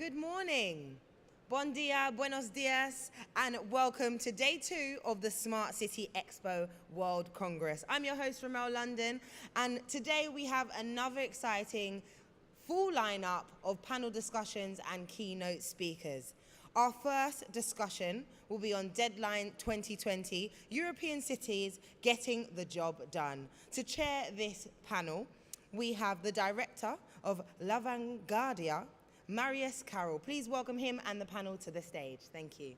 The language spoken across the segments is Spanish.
Good morning. Bon dia, buenos dias, and welcome to day 2 of the Smart City Expo World Congress. I'm your host, Ramel London, and today we have another exciting full lineup of panel discussions and keynote speakers. Our first discussion will be on Deadline 2020, European cities getting the job done. To chair this panel, we have the director of Lavanguardia, Marius Carroll. Please welcome him and the panel to the stage. Thank you.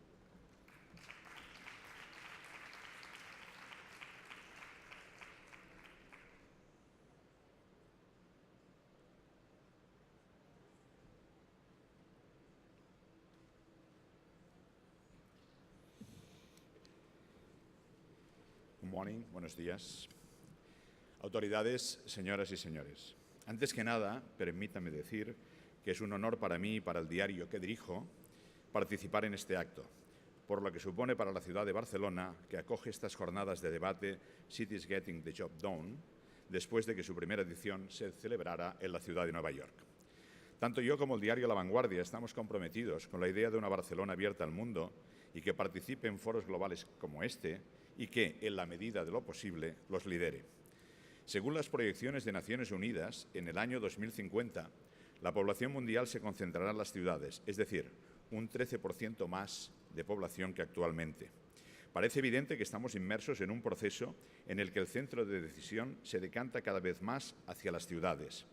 Good morning, buenos días. Autoridades, señoras y señores. Antes que nada, permítame decir que es un honor para mí y para el diario que dirijo participar en este acto, por lo que supone para la ciudad de Barcelona, que acoge estas jornadas de debate Cities Getting the Job Done, después de que su primera edición se celebrara en la ciudad de Nueva York. Tanto yo como el diario La Vanguardia estamos comprometidos con la idea de una Barcelona abierta al mundo y que participe en foros globales como este y que, en la medida de lo posible, los lidere. Según las proyecciones de Naciones Unidas, en el año 2050, la población mundial se concentrará en las ciudades, es decir, un 13% más de población que actualmente. Parece evidente que estamos inmersos en un proceso en el que el centro de decisión se decanta cada vez más hacia las ciudades,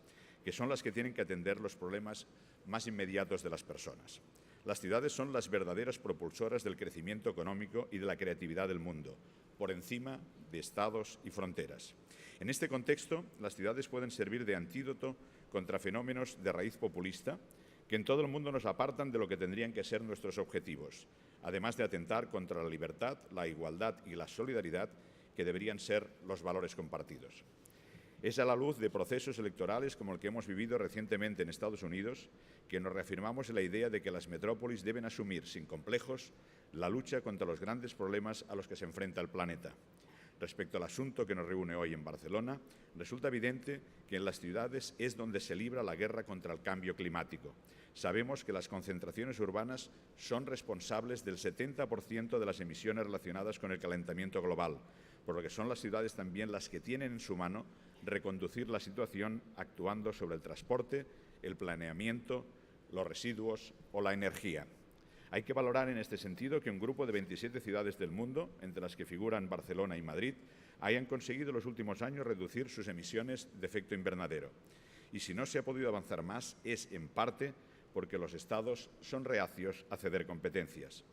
que son las que tienen que atender los problemas más inmediatos de las personas. Las ciudades son las verdaderas propulsoras del crecimiento económico y de la creatividad del mundo, por encima de estados y fronteras. En este contexto, las ciudades pueden servir de antídoto contra fenómenos de raíz populista que en todo el mundo nos apartan de lo que tendrían que ser nuestros objetivos, además de atentar contra la libertad, la igualdad y la solidaridad que deberían ser los valores compartidos. Es a la luz de procesos electorales como el que hemos vivido recientemente en Estados Unidos que nos reafirmamos en la idea de que las metrópolis deben asumir sin complejos la lucha contra los grandes problemas a los que se enfrenta el planeta. Respecto al asunto que nos reúne hoy en Barcelona, resulta evidente que en las ciudades es donde se libra la guerra contra el cambio climático. Sabemos que las concentraciones urbanas son responsables del 70% de las emisiones relacionadas con el calentamiento global, por lo que son las ciudades también las que tienen en su mano reconducir la situación actuando sobre el transporte, el planeamiento, los residuos o la energía. Hay que valorar en este sentido que un grupo de 27 ciudades del mundo, entre las que figuran Barcelona y Madrid, hayan conseguido en los últimos años reducir sus emisiones de efecto invernadero. Y si no se ha podido avanzar más, es en parte porque los Estados son reacios a ceder competencias.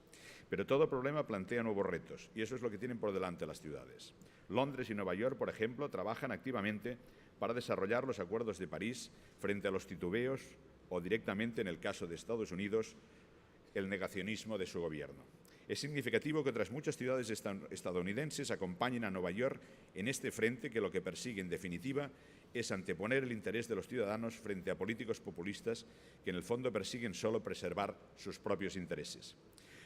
Pero todo problema plantea nuevos retos, y eso es lo que tienen por delante las ciudades. Londres y Nueva York, por ejemplo, trabajan activamente para desarrollar los acuerdos de París frente a los titubeos o directamente, en el caso de Estados Unidos, el negacionismo de su gobierno. Es significativo que otras muchas ciudades estadounidenses acompañen a Nueva York en este frente que lo que persigue, en definitiva, es anteponer el interés de los ciudadanos frente a políticos populistas que en el fondo persiguen solo preservar sus propios intereses.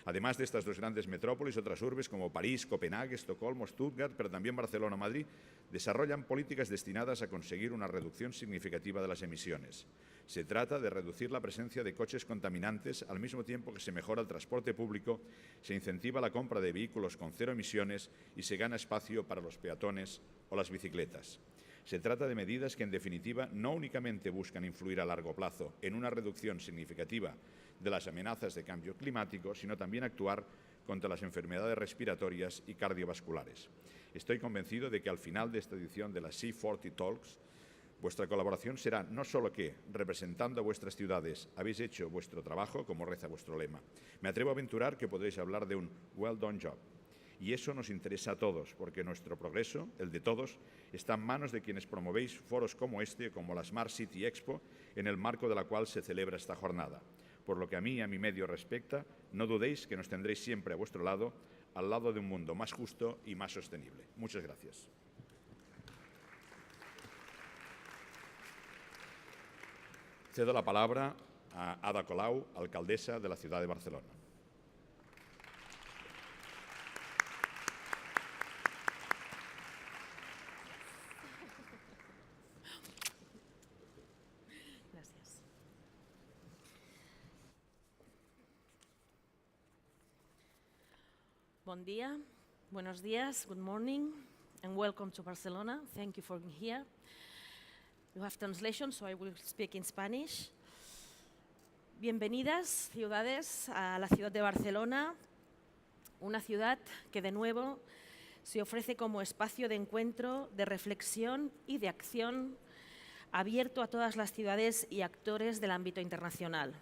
Además de estas dos grandes metrópolis, otras urbes como París, Copenhague, Estocolmo, Stuttgart, pero también Barcelona o Madrid, desarrollan políticas destinadas a conseguir una reducción significativa de las emisiones. Se trata de reducir la presencia de coches contaminantes al mismo tiempo que se mejora el transporte público, se incentiva la compra de vehículos con cero emisiones y se gana espacio para los peatones o las bicicletas. Se trata de medidas que, en definitiva, no únicamente buscan influir a largo plazo en una reducción significativa de las amenazas de cambio climático, sino también actuar contra las enfermedades respiratorias y cardiovasculares. Estoy convencido de que al final de esta edición de las C40 Talks, vuestra colaboración será no solo que, representando a vuestras ciudades, habéis hecho vuestro trabajo, como reza vuestro lema. Me atrevo a aventurar que podréis hablar de un well done job. Y eso nos interesa a todos, porque nuestro progreso, el de todos, está en manos de quienes promovéis foros como este, como la Smart City Expo, en el marco de la cual se celebra esta jornada. Por lo que a mí y a mi medio respecta, no dudéis que nos tendréis siempre a vuestro lado, al lado de un mundo más justo y más sostenible. Muchas gracias. Cedo la palabra a Ada Colau, alcaldesa de la ciudad de Barcelona. Bon dia, buenos días, good morning, and welcome to Barcelona. Thank you for being here. You have translation, so I will speak in Spanish. Bienvenidas, ciudades, a la ciudad de Barcelona, una ciudad que de nuevo se ofrece como espacio de encuentro, de reflexión y de acción abierto a todas las ciudades y actores del ámbito internacional.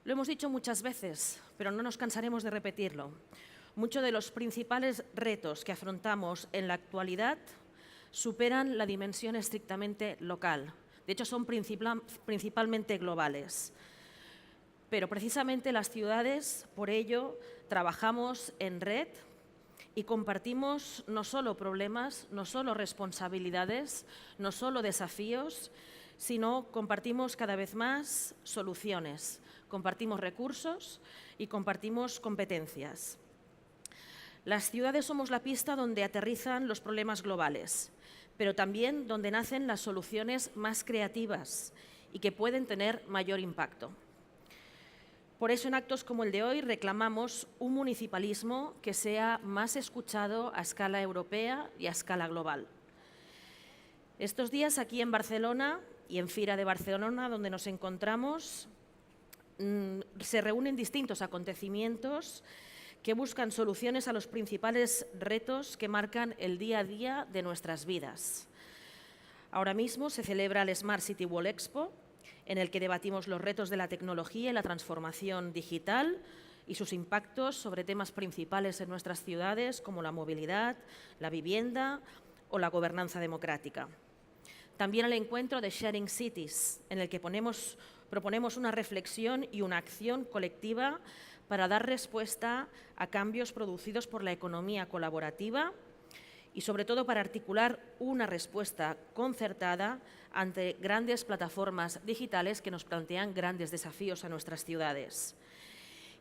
Lo hemos dicho muchas veces, pero no nos cansaremos de repetirlo. Muchos de los principales retos que afrontamos en la actualidad superan la dimensión estrictamente local. De hecho, son principalmente globales. Pero precisamente las ciudades, por ello, trabajamos en red y compartimos no solo problemas, no solo responsabilidades, no solo desafíos, sino compartimos cada vez más soluciones, compartimos recursos y compartimos competencias. Las ciudades somos la pista donde aterrizan los problemas globales, pero también donde nacen las soluciones más creativas y que pueden tener mayor impacto. Por eso, en actos como el de hoy, reclamamos un municipalismo que sea más escuchado a escala europea y a escala global. Estos días, aquí en Barcelona y en Fira de Barcelona, donde nos encontramos, se reúnen distintos acontecimientos que buscan soluciones a los principales retos que marcan el día a día de nuestras vidas. Ahora mismo se celebra el Smart City World Expo, en el que debatimos los retos de la tecnología y la transformación digital y sus impactos sobre temas principales en nuestras ciudades como la movilidad, la vivienda o la gobernanza democrática. También el encuentro de Sharing Cities, en el que proponemos una reflexión y una acción colectiva para dar respuesta a cambios producidos por la economía colaborativa y, sobre todo, para articular una respuesta concertada ante grandes plataformas digitales que nos plantean grandes desafíos a nuestras ciudades.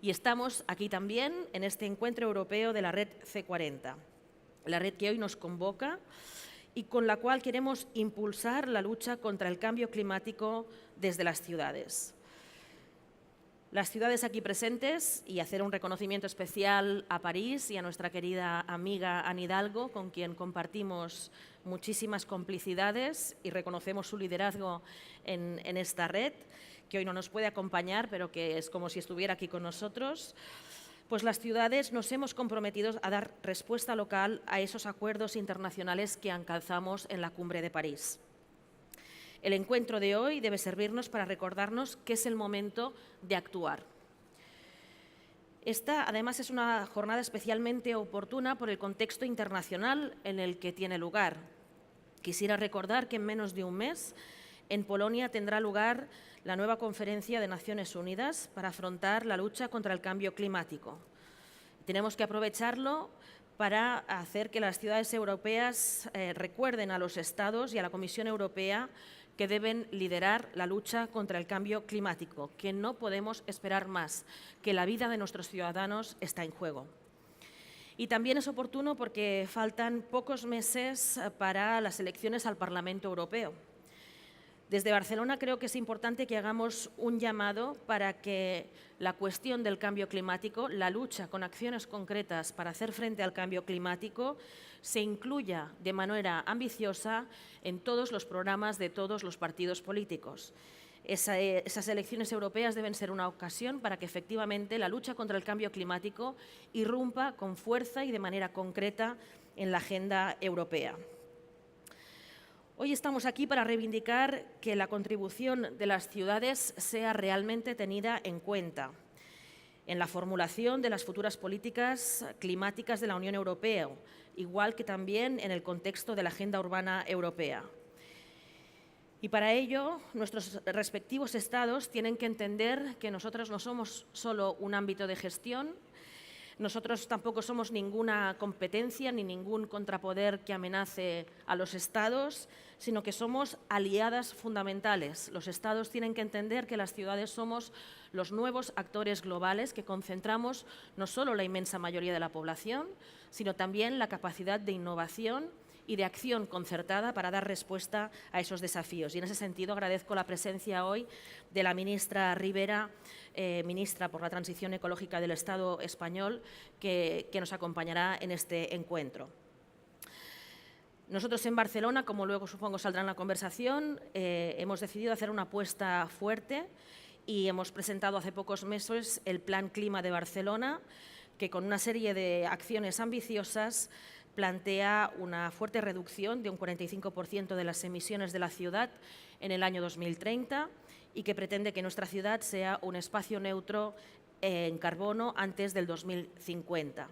Y estamos aquí también en este encuentro europeo de la red C40, la red que hoy nos convoca y con la cual queremos impulsar la lucha contra el cambio climático desde las ciudades. Las ciudades aquí presentes, y hacer un reconocimiento especial a París y a nuestra querida amiga Anne Hidalgo, con quien compartimos muchísimas complicidades y reconocemos su liderazgo en esta red, que hoy no nos puede acompañar, pero que es como si estuviera aquí con nosotros. Pues las ciudades nos hemos comprometido a dar respuesta local a esos acuerdos internacionales que alcanzamos en la Cumbre de París. El encuentro de hoy debe servirnos para recordarnos que es el momento de actuar. Esta, además, es una jornada especialmente oportuna por el contexto internacional en el que tiene lugar. Quisiera recordar que en menos de un mes en Polonia tendrá lugar la nueva Conferencia de Naciones Unidas para afrontar la lucha contra el cambio climático. Tenemos que aprovecharlo para hacer que las ciudades europeas recuerden a los Estados y a la Comisión Europea que deben liderar la lucha contra el cambio climático, que no podemos esperar más, que la vida de nuestros ciudadanos está en juego. Y también es oportuno porque faltan pocos meses para las elecciones al Parlamento Europeo. Desde Barcelona creo que es importante que hagamos un llamado para que la cuestión del cambio climático, la lucha con acciones concretas para hacer frente al cambio climático, se incluya de manera ambiciosa en todos los programas de todos los partidos políticos. Esas elecciones europeas deben ser una ocasión para que efectivamente la lucha contra el cambio climático irrumpa con fuerza y de manera concreta en la agenda europea. Hoy estamos aquí para reivindicar que la contribución de las ciudades sea realmente tenida en cuenta en la formulación de las futuras políticas climáticas de la Unión Europea, igual que también en el contexto de la Agenda Urbana Europea. Y para ello, nuestros respectivos estados tienen que entender que nosotros no somos solo un ámbito de gestión, nosotros tampoco somos ninguna competencia ni ningún contrapoder que amenace a los estados, sino que somos aliadas fundamentales. Los estados tienen que entender que las ciudades somos los nuevos actores globales que concentramos no solo la inmensa mayoría de la población, sino también la capacidad de innovación y de acción concertada para dar respuesta a esos desafíos. Y en ese sentido agradezco la presencia hoy de la ministra Ribera, ministra por la Transición Ecológica del Estado español, que nos acompañará en este encuentro. Nosotros en Barcelona, como luego supongo saldrá en la conversación, hemos decidido hacer una apuesta fuerte y hemos presentado hace pocos meses el Plan Clima de Barcelona, que con una serie de acciones ambiciosas plantea una fuerte reducción de un 45% de las emisiones de la ciudad en el año 2030 y que pretende que nuestra ciudad sea un espacio neutro en carbono antes del 2050.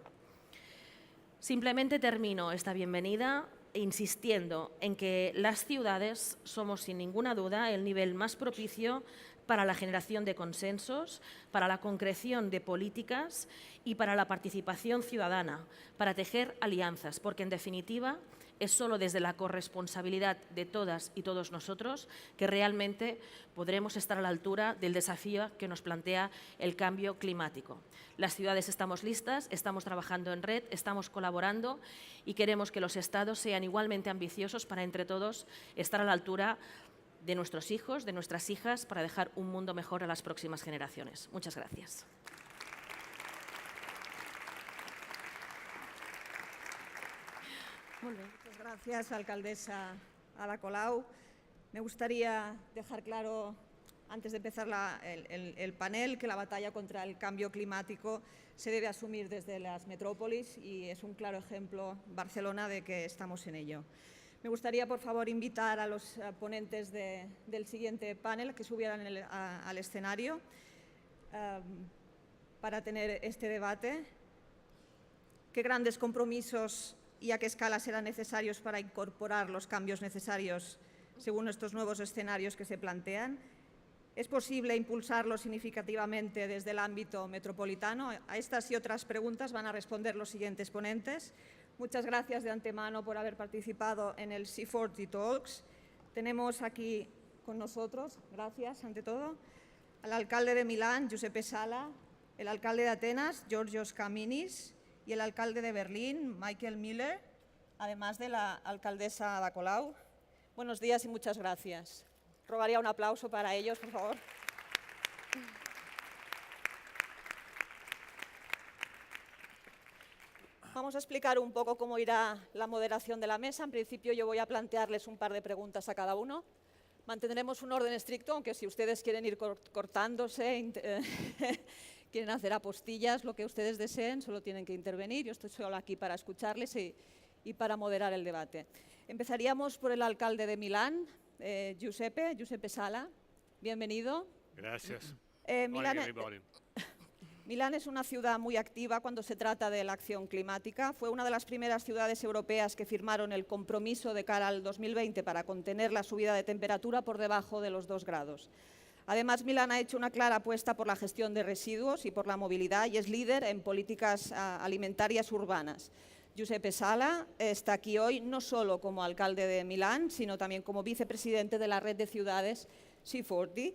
Simplemente termino esta bienvenida insistiendo en que las ciudades somos sin ninguna duda el nivel más propicio para la generación de consensos, para la concreción de políticas y para la participación ciudadana, para tejer alianzas, porque en definitiva es solo desde la corresponsabilidad de todas y todos nosotros que realmente podremos estar a la altura del desafío que nos plantea el cambio climático. Las ciudades estamos listas, estamos trabajando en red, estamos colaborando y queremos que los Estados sean igualmente ambiciosos para entre todos estar a la altura de nuestros hijos, de nuestras hijas, para dejar un mundo mejor a las próximas generaciones. Muchas gracias. Muchas gracias, alcaldesa Ada Colau. Me gustaría dejar claro, antes de empezar el panel, que la batalla contra el cambio climático se debe asumir desde las metrópolis y es un claro ejemplo Barcelona de que estamos en ello. Me gustaría, por favor, invitar a los ponentes del siguiente panel que subieran al escenario para tener este debate. ¿Qué grandes compromisos y a qué escala serán necesarios para incorporar los cambios necesarios según estos nuevos escenarios que se plantean? ¿Es posible impulsarlo significativamente desde el ámbito metropolitano? A estas y otras preguntas van a responder los siguientes ponentes. Muchas gracias de antemano por haber participado en el C40 Talks. Tenemos aquí con nosotros, gracias ante todo, al alcalde de Milán, Giuseppe Sala, el alcalde de Atenas, Georgios Kaminis, y el alcalde de Berlín, Michael Miller, además de la alcaldesa Ada Colau. Buenos días y muchas gracias. Rogaría un aplauso para ellos, por favor. Vamos a explicar un poco cómo irá la moderación de la mesa. En principio yo voy a plantearles un par de preguntas a cada uno. Mantendremos un orden estricto, aunque si ustedes quieren ir cortándose, quieren hacer apostillas, lo que ustedes deseen, solo tienen que intervenir. Yo estoy solo aquí para escucharles y para moderar el debate. Empezaríamos por el alcalde de Milán, Giuseppe Sala. Bienvenido. Gracias. Milán es una ciudad muy activa cuando se trata de la acción climática. Fue una de las primeras ciudades europeas que firmaron el compromiso de cara al 2020 para contener la subida de temperatura por debajo de los 2 grados. Además, Milán ha hecho una clara apuesta por la gestión de residuos y por la movilidad y es líder en políticas alimentarias urbanas. Giuseppe Sala está aquí hoy no solo como alcalde de Milán, sino también como vicepresidente de la red de ciudades C40.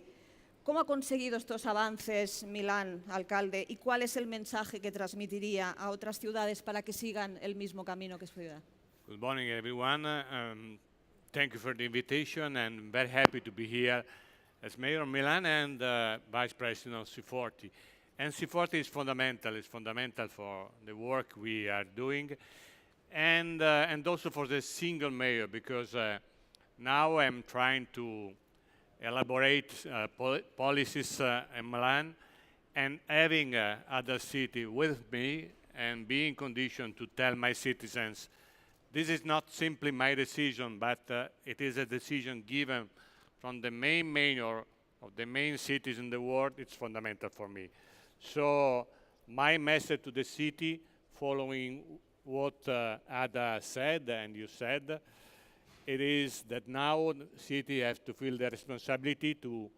¿Cómo ha conseguido estos avances Milán, alcalde, y cuál es el mensaje que transmitiría a otras ciudades para que sigan el mismo camino que su ciudad? Good morning, everyone. Thank you for the invitation, and very happy to be here as Mayor of Milan and Vice President of C40. And C40 is fundamental for the work we are doing, and also for the single mayor, because now I'm trying to elaborate policies in Milan, and having other city with me and be in condition to tell my citizens, this is not simply my decision, but it is a decision given from the main mayor of the main cities in the world. It's fundamental for me. So my message to the city, following what Ada said and you said, it is that now the city has to feel the responsibility to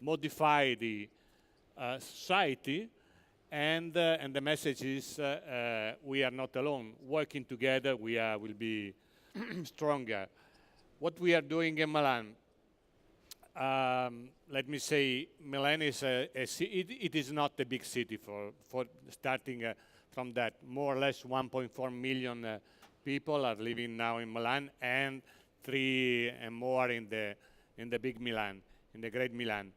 modify the society, and the message is we are not alone. Working together, we will be stronger. What we are doing in Milan, let me say, Milan is it is not a big city for starting from that. More or less 1.4 million people are living now in Milan, and 3 and more in the big Milan, in the Great Milan.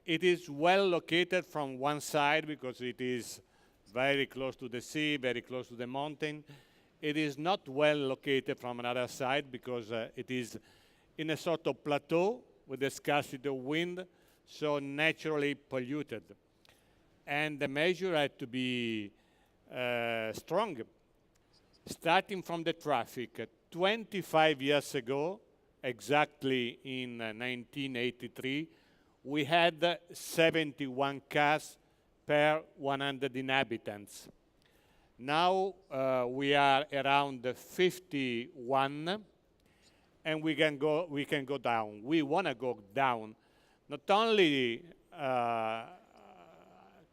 It is well located from one side because it is very close to the sea, very close to the mountain. It is not well located from another side because it is in a sort of plateau with a scarcity of wind, so naturally polluted. And the measure had to be strong. Starting from the traffic, 25 years ago, exactly in 1983, we had 71 cars per 100 inhabitants. Now we are around 51, and we can go down. We want to go down, not only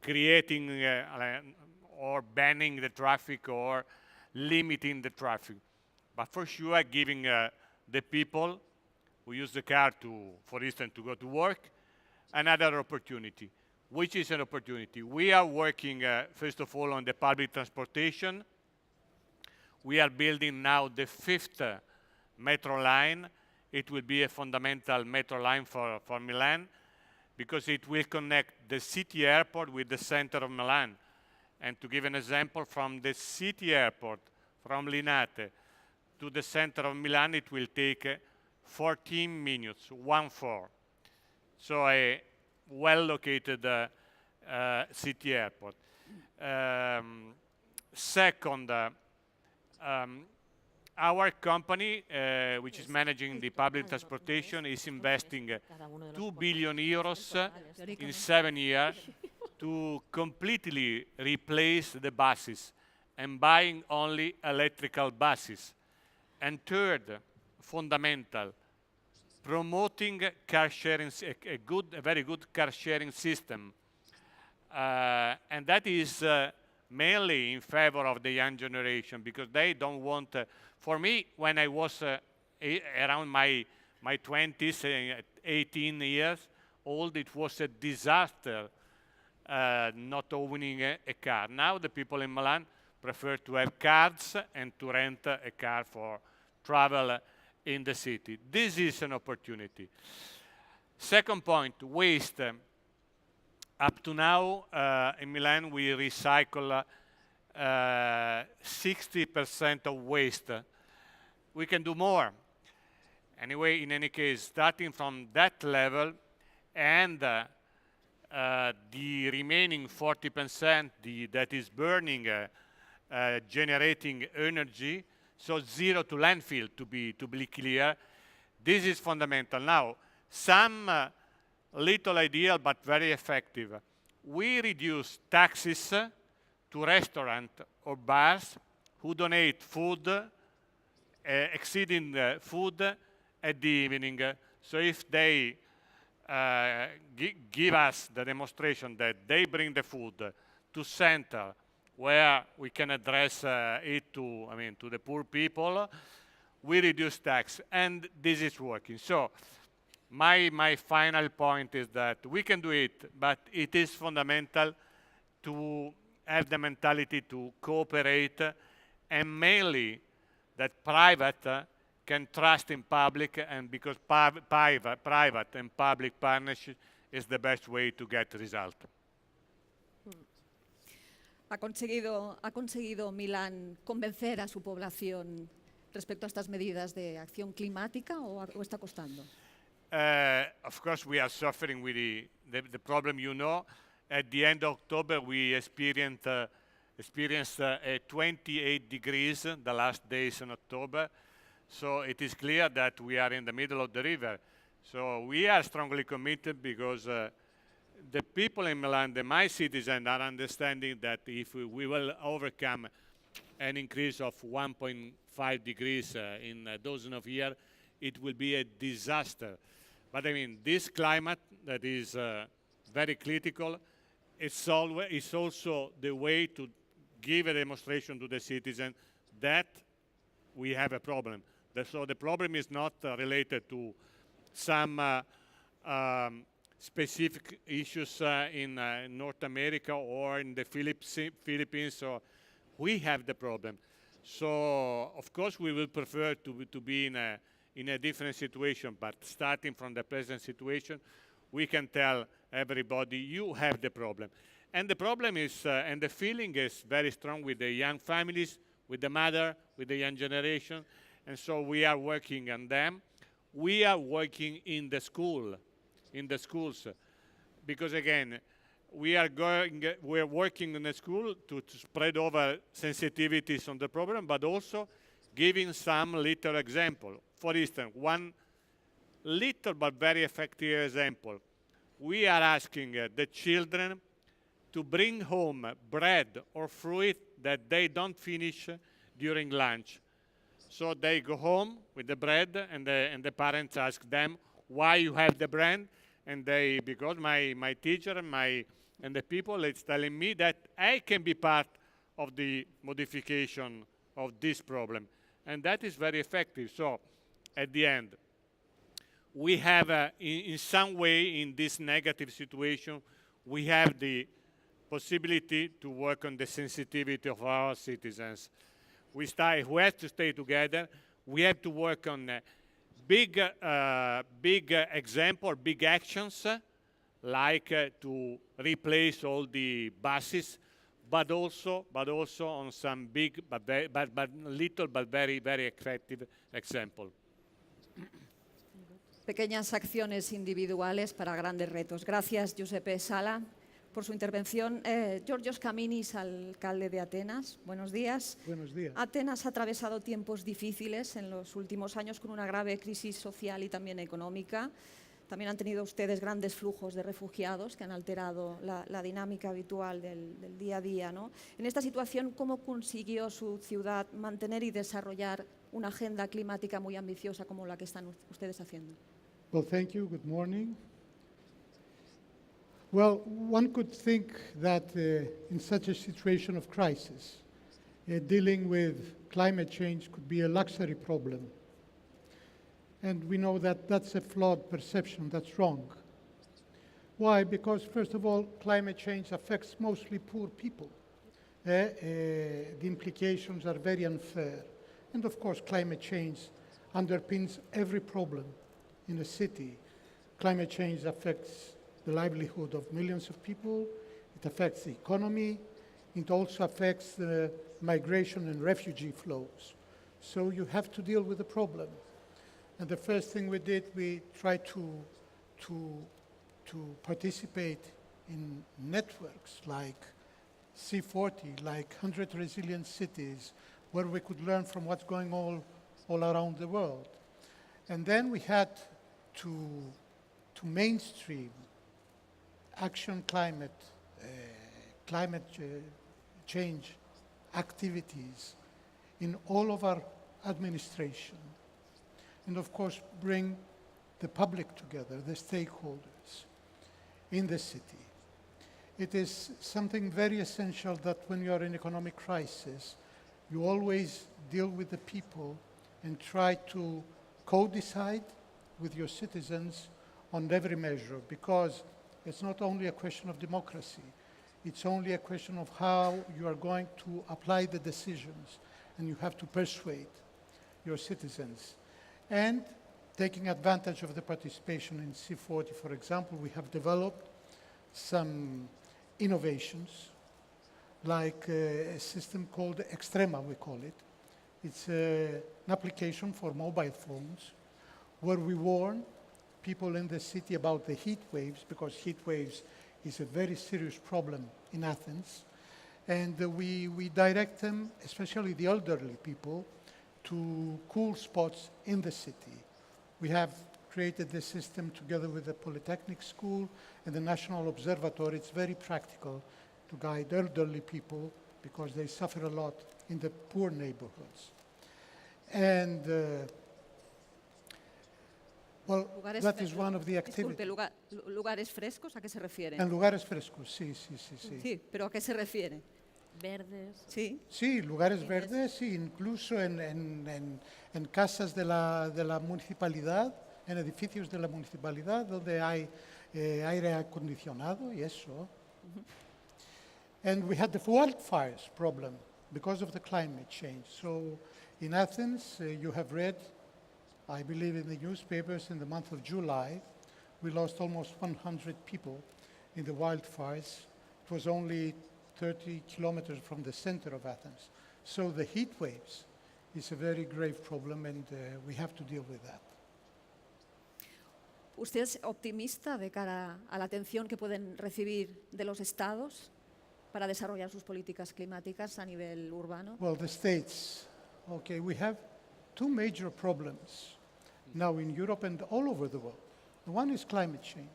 creating or banning the traffic or limiting the traffic, but for sure giving the people who use the car to, for instance, to go to work, another opportunity. Which is an opportunity? We are working, first of all, on the public transportation. We are building now the 5th metro line. It will be a fundamental metro line for Milan because it will connect the city airport with the center of Milan. And to give an example, from the city airport, from Linate to the center of Milan, it will take 14 minutes, 1-4. So a well-located city airport. Second, our company, which is managing the public transportation, is investing 2 billion euros in 7 years to completely replace the buses and buying only electrical buses. And third, fundamental, promoting car sharing, a very good car sharing system. And that is mainly in favor of the young generation because they don't want, for me, when I was around my 20s, 18 years old, it was a disaster not owning a car. Now the people in Milan prefer to have cars and to rent a car for travel in the city. This is an opportunity. Second point, waste. Up to now, in Milan, we recycle 60% of waste. We can do more. Anyway, in any case, starting from that level and the remaining 40% that is burning, generating energy, so zero to landfill, to be clear. This is fundamental. Now, some little ideal but very effective. We reduce taxes to restaurants or bars who donate food, exceeding food at the evening. So if they give us the demonstration that they bring the food to center where we can address it to the poor people, we reduce tax, and this is working. So my final point is that we can do it, but it is fundamental to have the mentality to cooperate, and mainly that private can trust in public, and because private and public partnership is the best way to get result. ¿Ha conseguido Milán convencer a su población respecto a estas medidas de acción climática o está costando? Of course, we are suffering with the problem, you know. At the end of October, we experienced 28 degrees the last days in October. So it is clear that we are in the middle of the river. So we are strongly committed because the people in Milan, my citizens, are understanding that if we will overcome an increase of 1.5 degrees in a dozen of years, it will be a disaster. But I mean, this climate that is very critical, it's also the way to give a demonstration to the citizen that we have a problem. So the problem is not related to some specific issues in North America or in the Philippines. So we have the problem. So, of course, we will prefer to be in a different situation, but starting from the present situation, we can tell everybody, you have the problem. And the problem is, and the feeling is very strong with the young families, with the mother, with the young generation, and so we are working on them. We are working in the schools, because again, we're working in the school to spread over sensitivities on the problem, but also giving some little example. For instance, one little but very effective example. We are asking the children to bring home bread or fruit that they don't finish during lunch. So they go home with the bread, and the parents ask them, why you have the bread? And because my teacher and the people is telling me that I can be part of the modification of this problem. And that is very effective. So at the end, we have, in some way, in this negative situation, we have the possibility to work on the sensitivity of our citizens. We have to stay together. We have to work on big example, big actions, like to replace all the buses, but also on some big, but little, but very, very effective example. Pequeñas acciones individuales para grandes retos. Gracias, Giuseppe Sala, por su intervención. Georgios Kaminis, alcalde de Atenas. Buenos días. Buenos días. Atenas ha atravesado tiempos difíciles en los últimos años con una grave crisis social y también económica. También han tenido ustedes grandes flujos de refugiados que han alterado la dinámica habitual del día a día, ¿no? En esta situación, ¿cómo consiguió su ciudad mantener y desarrollar una agenda climática muy ambiciosa como la que están ustedes haciendo? Well, thank you. Good morning. Well, one could think that in such a situation of crisis, dealing with climate change could be a luxury problem. And we know that that's a flawed perception, that's wrong. Why? Because, first of all, climate change affects mostly poor people. The implications are very unfair. And of course, climate change underpins every problem in a city. Climate change affects the livelihood of millions of people. It affects the economy. It also affects the migration and refugee flows. So you have to deal with the problem. And the first thing we did, we tried to participate in networks like C40, like 100 Resilient Cities, where we could learn from what's going on all around the world. And then we had to mainstream action climate change activities in all of our administration. And of course, bring the public together, the stakeholders in the city. It is something very essential that when you are in economic crisis, you always deal with the people and try to co-decide with your citizens on every measure, because it's not only a question of democracy, it's only a question of how you are going to apply the decisions, and you have to persuade your citizens. And taking advantage of the participation in C40, for example, we have developed some innovations, like a system called Extrema, we call it. It's an application for mobile phones where we warn people in the city about the heat waves, because heat waves is a very serious problem in Athens. And we direct them, especially the elderly people, to cool spots in the city. We have created this system together with the Polytechnic School and the National Observatory. It's very practical to guide elderly people because they suffer a lot in the poor neighborhoods. And well, that is one of the activities. Disculpe, ¿lugares frescos a qué se refiere? En lugares frescos, sí. Sí, pero ¿a qué se refiere? Verdes. Sí. Sí, lugares verdes, sí, incluso en casas de la municipalidad, en edificios de la municipalidad donde hay aire acondicionado y eso. And we had the wildfires problem because of the climate change. So in Athens, you have read, I believe in the newspapers, in the month of July, we lost almost 100 people in the wildfires. It was only 30 kilometers from the center of Athens. So the heat waves is a very grave problem, and we have to deal with that. ¿Usted es optimista de cara a la atención que pueden recibir de los estados para desarrollar sus políticas climáticas a nivel urbano? Well, the states, okay, we have two major problems now in Europe and all over the world. The one is climate change.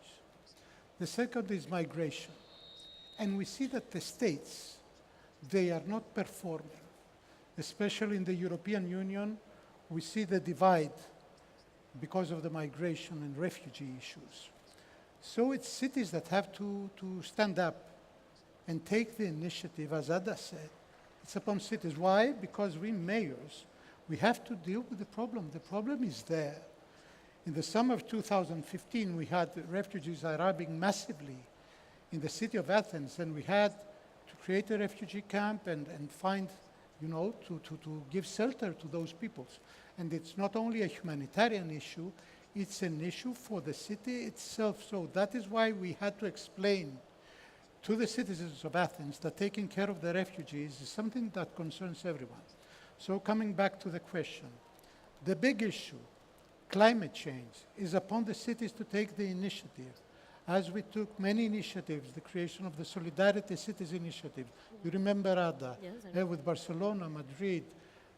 The second is migration. And we see that the states, they are not performing. Especially in the European Union, we see the divide because of the migration and refugee issues. So it's cities that have to stand up and take the initiative, as Ada said. It's upon cities. Why? Because we mayors, we have to deal with the problem. The problem is there. In the summer of 2015, we had refugees arriving massively in the city of Athens, and we had to create a refugee camp and find, to give shelter to those peoples. And it's not only a humanitarian issue, it's an issue for the city itself. So that is why we had to explain to the citizens of Athens that taking care of the refugees is something that concerns everyone. So coming back to the question, the big issue, climate change, is upon the cities to take the initiative. As we took many initiatives, the creation of the Solidarity Cities Initiative. You remember, Ada, Yes, I with Barcelona, Madrid,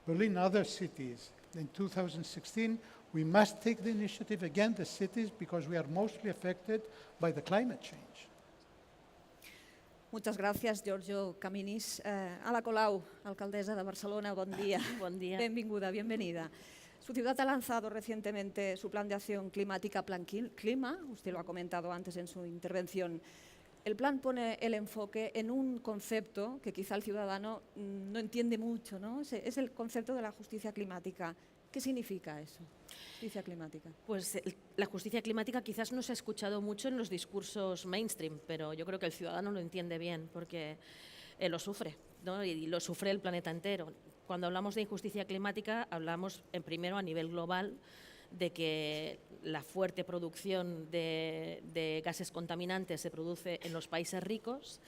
Berlin, other cities. In 2016, we must take the initiative again, the cities, because we are mostly affected by the climate change. Muchas gracias, Giorgio Caminis. Ada Colau, alcaldesa de Barcelona, bon dia. Buen día. Benvinguda, bienvenida. Su ciudad ha lanzado recientemente su plan de acción climática, Plan Clima, usted lo ha comentado antes en su intervención. El plan pone el enfoque en un concepto que quizá el ciudadano no entiende mucho, ¿no? Es el concepto de la justicia climática. ¿Qué significa eso, justicia climática? Pues la justicia climática quizás no se ha escuchado mucho en los discursos mainstream, pero yo creo que el ciudadano lo entiende bien porque lo sufre, ¿no? Y lo sufre el planeta entero. Cuando hablamos de injusticia climática, hablamos primero a nivel global de que la fuerte producción de gases contaminantes se produce en los países ricos,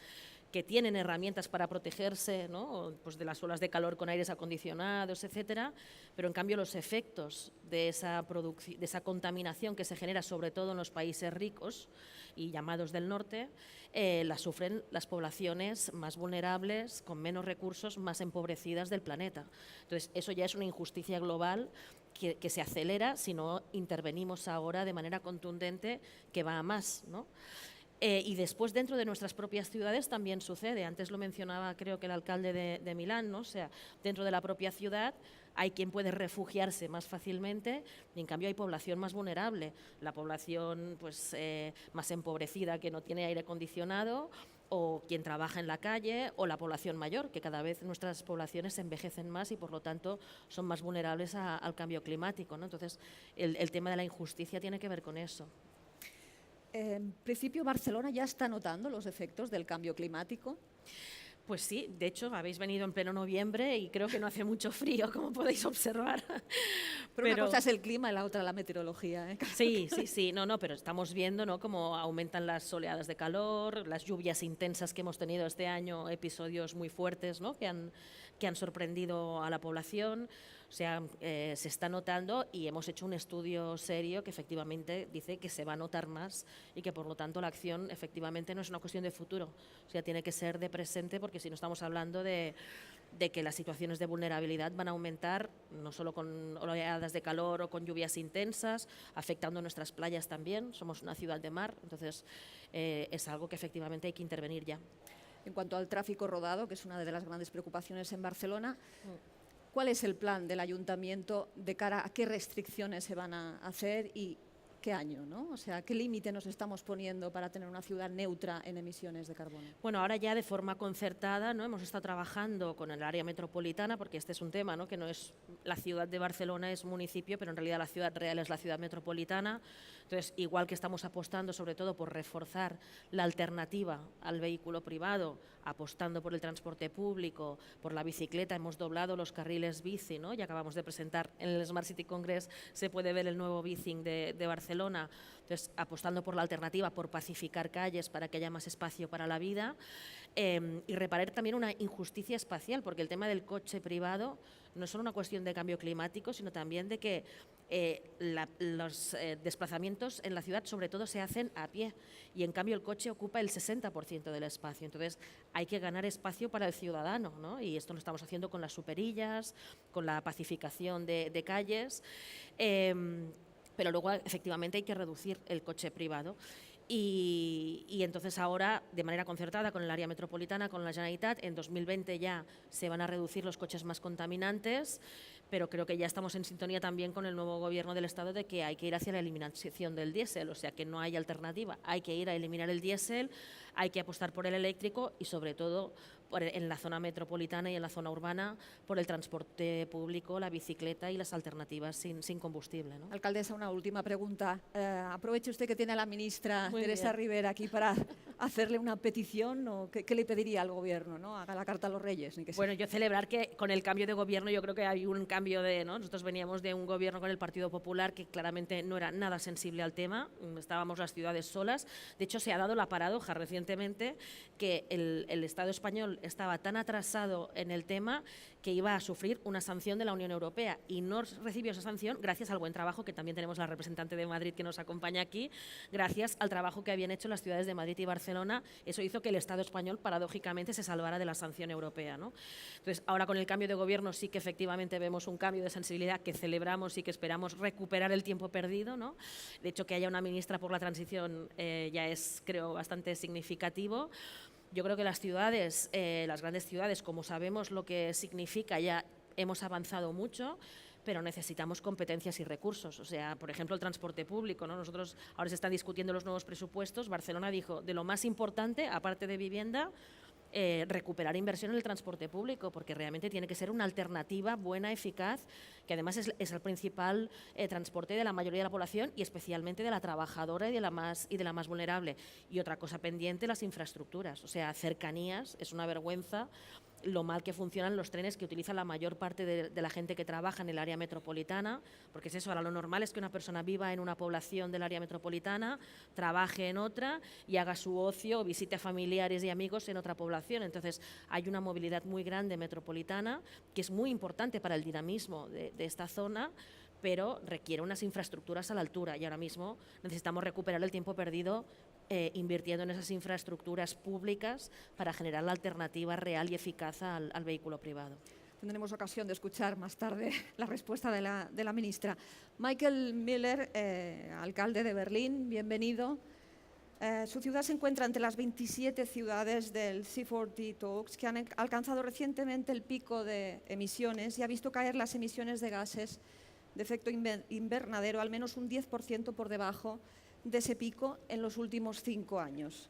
que tienen herramientas para protegerse, ¿no? Pues de las olas de calor con aires acondicionados, etcétera, pero en cambio los efectos de esa contaminación que se genera sobre todo en los países ricos y llamados del norte, la sufren las poblaciones más vulnerables, con menos recursos, más empobrecidas del planeta. Entonces, eso ya es una injusticia global que se acelera si no intervenimos ahora de manera contundente, que va a más, ¿no? Y después dentro de nuestras propias ciudades también sucede. Antes lo mencionaba creo que el alcalde de Milán, ¿no? O sea, dentro de la propia ciudad hay quien puede refugiarse más fácilmente y en cambio hay población más vulnerable, la población pues, más empobrecida que no tiene aire acondicionado o quien trabaja en la calle o la población mayor, que cada vez nuestras poblaciones se envejecen más y por lo tanto son más vulnerables al cambio climático, ¿no? Entonces el tema de la injusticia tiene que ver con eso. En principio, Barcelona ya está notando los efectos del cambio climático. Pues sí, de hecho habéis venido en pleno noviembre y creo que no hace mucho frío, como podéis observar. Pero una cosa es el clima y la otra la meteorología, ¿eh? Sí, no, pero estamos viendo, ¿no?, cómo aumentan las oleadas de calor, las lluvias intensas que hemos tenido este año, episodios muy fuertes, ¿no?, que han sorprendido a la población. O sea, se está notando y hemos hecho un estudio serio que efectivamente dice que se va a notar más y que por lo tanto la acción efectivamente no es una cuestión de futuro, o sea, tiene que ser de presente porque si no estamos hablando de que las situaciones de vulnerabilidad van a aumentar no solo con oleadas de calor o con lluvias intensas, afectando nuestras playas también, somos una ciudad de mar, entonces es algo que efectivamente hay que intervenir ya. En cuanto al tráfico rodado, que es una de las grandes preocupaciones en Barcelona, ¿cuál es el plan del ayuntamiento de cara a qué restricciones se van a hacer y qué año, ¿no? O sea, ¿qué límite nos estamos poniendo para tener una ciudad neutra en emisiones de carbono? Bueno, ahora ya de forma concertada, ¿no? Hemos estado trabajando con el área metropolitana, porque este es un tema, ¿no? Que no es la ciudad de Barcelona, es municipio, pero en realidad la ciudad real es la ciudad metropolitana. Entonces, igual que estamos apostando sobre todo por reforzar la alternativa al vehículo privado, apostando por el transporte público, por la bicicleta, hemos doblado los carriles bici, ¿no? Y acabamos de presentar en el Smart City Congress, se puede ver el nuevo bicing de Barcelona. Entonces, apostando por la alternativa, por pacificar calles para que haya más espacio para la vida, y reparar también una injusticia espacial, porque el tema del coche privado no es solo una cuestión de cambio climático, sino también de que los desplazamientos en la ciudad sobre todo se hacen a pie, y en cambio el coche ocupa el 60% del espacio. Entonces hay que ganar espacio para el ciudadano, ¿no? Y esto lo estamos haciendo con las superillas, con la pacificación de calles, pero luego efectivamente hay que reducir el coche privado. Y entonces ahora, de manera concertada con el área metropolitana, con la Generalitat, en 2020 ya se van a reducir los coches más contaminantes, pero creo que ya estamos en sintonía también con el nuevo gobierno del Estado de que hay que ir hacia la eliminación del diésel, o sea que no hay alternativa, hay que ir a eliminar el diésel, hay que apostar por el eléctrico y sobre todo en la zona metropolitana y en la zona urbana por el transporte público, la bicicleta y las alternativas sin combustible, ¿no? Alcaldesa, una última pregunta. Aproveche usted que tiene a la ministra Muy Teresa bien. Rivera aquí para hacerle una petición, o ¿qué le pediría al Gobierno, ¿no? Haga la carta a los Reyes, ni que sea. Bueno, yo celebrar que con el cambio de gobierno yo creo que hay un cambio de, ¿no? Nosotros veníamos de un gobierno con el Partido Popular que claramente no era nada sensible al tema, estábamos las ciudades solas. De hecho, se ha dado la paradoja recientemente que el Estado español estaba tan atrasado en el tema que iba a sufrir una sanción de la Unión Europea y no recibió esa sanción gracias al buen trabajo, que también tenemos la representante de Madrid que nos acompaña aquí, gracias al trabajo que habían hecho las ciudades de Madrid y Barcelona. Eso hizo que el Estado español paradójicamente se salvara de la sanción europea, ¿no? Entonces, ahora con el cambio de gobierno sí que efectivamente vemos un cambio de sensibilidad que celebramos y que esperamos recuperar el tiempo perdido, ¿no? De hecho, que haya una ministra por la transición ya es, creo, bastante significativo. Yo creo que las ciudades, las grandes ciudades, como sabemos lo que significa, ya hemos avanzado mucho, pero necesitamos competencias y recursos. O sea, por ejemplo, el transporte público, ¿no? Nosotros ahora se están discutiendo los nuevos presupuestos. Barcelona dijo, de lo más importante, aparte de vivienda, recuperar inversión en el transporte público, porque realmente tiene que ser una alternativa buena, eficaz, que además es el principal transporte de la mayoría de la población y especialmente de la trabajadora y de la más vulnerable. Y otra cosa pendiente, las infraestructuras, o sea, cercanías. Es una vergüenza lo mal que funcionan los trenes que utilizan la mayor parte de la gente que trabaja en el área metropolitana, porque es eso, ahora lo normal es que una persona viva en una población del área metropolitana, trabaje en otra y haga su ocio o visite a familiares y amigos en otra población. Entonces hay una movilidad muy grande metropolitana que es muy importante para el dinamismo de esta zona, pero requiere unas infraestructuras a la altura y ahora mismo necesitamos recuperar el tiempo perdido invirtiendo en esas infraestructuras públicas para generar la alternativa real y eficaz al vehículo privado. Tendremos ocasión de escuchar más tarde la respuesta de la ministra. Michael Miller, alcalde de Berlín, bienvenido. Su ciudad se encuentra entre las 27 ciudades del C40 Talks que han alcanzado recientemente el pico de emisiones y ha visto caer las emisiones de gases de efecto invernadero al menos un 10% por debajo de ese pico en los últimos 5 años.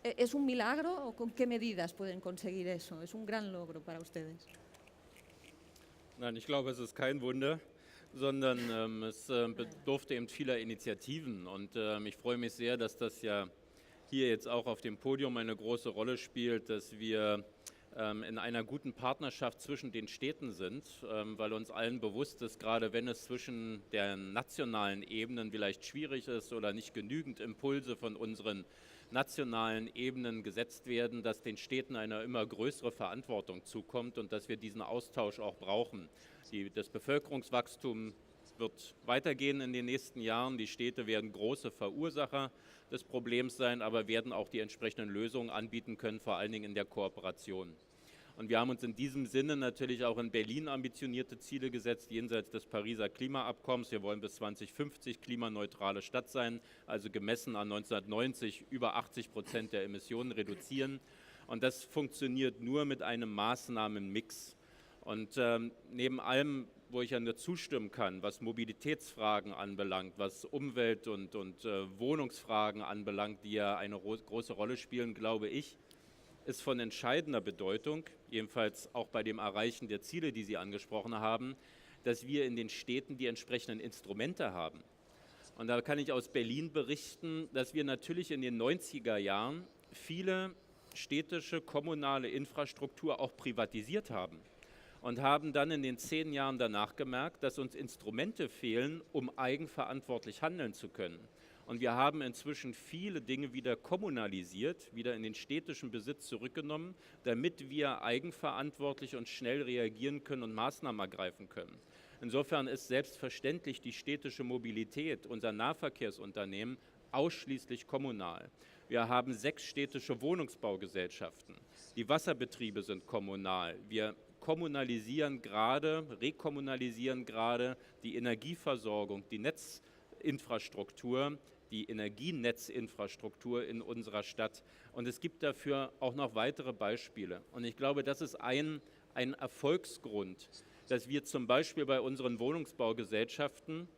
¿Es un milagro o con qué medidas pueden conseguir eso? ¿Es un gran logro para ustedes? Nein, ich glaube, es ist kein Wunder, sondern es bedurfte eben vieler Initiativen. Und ich freue mich sehr, dass das ja hier jetzt auch auf dem Podium eine große Rolle spielt, dass wir in einer guten Partnerschaft zwischen den Städten sind, weil uns allen bewusst ist, gerade wenn es zwischen den nationalen Ebenen vielleicht schwierig ist oder nicht genügend Impulse von unseren nationalen Ebenen gesetzt werden, dass den Städten eine immer größere Verantwortung zukommt und dass wir diesen Austausch auch brauchen. Das Bevölkerungswachstum wird weitergehen in den nächsten Jahren. Die Städte werden große Verursacher des Problems sein, aber werden auch die entsprechenden Lösungen anbieten können, vor allen Dingen in der Kooperation. Und wir haben uns in diesem Sinne natürlich auch in Berlin ambitionierte Ziele gesetzt, jenseits des Pariser Klimaabkommens. Wir wollen bis 2050 klimaneutrale Stadt sein, also gemessen an 1990 über 80% der Emissionen reduzieren. Und das funktioniert nur mit einem Maßnahmenmix. Und neben allem, wo ich ja nur zustimmen kann, was Mobilitätsfragen anbelangt, was Umwelt- und Wohnungsfragen anbelangt, die ja eine große Rolle spielen, glaube ich, ist von entscheidender Bedeutung, jedenfalls auch bei dem Erreichen der Ziele, die Sie angesprochen haben, dass wir in den Städten die entsprechenden Instrumente haben. Und da kann ich aus Berlin berichten, dass wir natürlich in den 90er Jahren viele städtische, kommunale Infrastruktur auch privatisiert haben und haben dann in den 10 Jahren danach gemerkt, dass uns Instrumente fehlen, um eigenverantwortlich handeln zu können. Und wir haben inzwischen viele Dinge wieder kommunalisiert, wieder in den städtischen Besitz zurückgenommen, damit wir eigenverantwortlich und schnell reagieren können und Maßnahmen ergreifen können. Insofern ist selbstverständlich die städtische Mobilität, unser Nahverkehrsunternehmen, ausschließlich kommunal. Wir haben 6 städtische Wohnungsbaugesellschaften. Die Wasserbetriebe sind kommunal. Wir rekommunalisieren gerade die Energieversorgung, die Netzinfrastruktur, die Energienetzinfrastruktur in unserer Stadt. Und es gibt dafür auch noch weitere Beispiele. Und ich glaube, das ist ein Erfolgsgrund, dass wir zum Beispiel bei unseren Wohnungsbaugesellschaften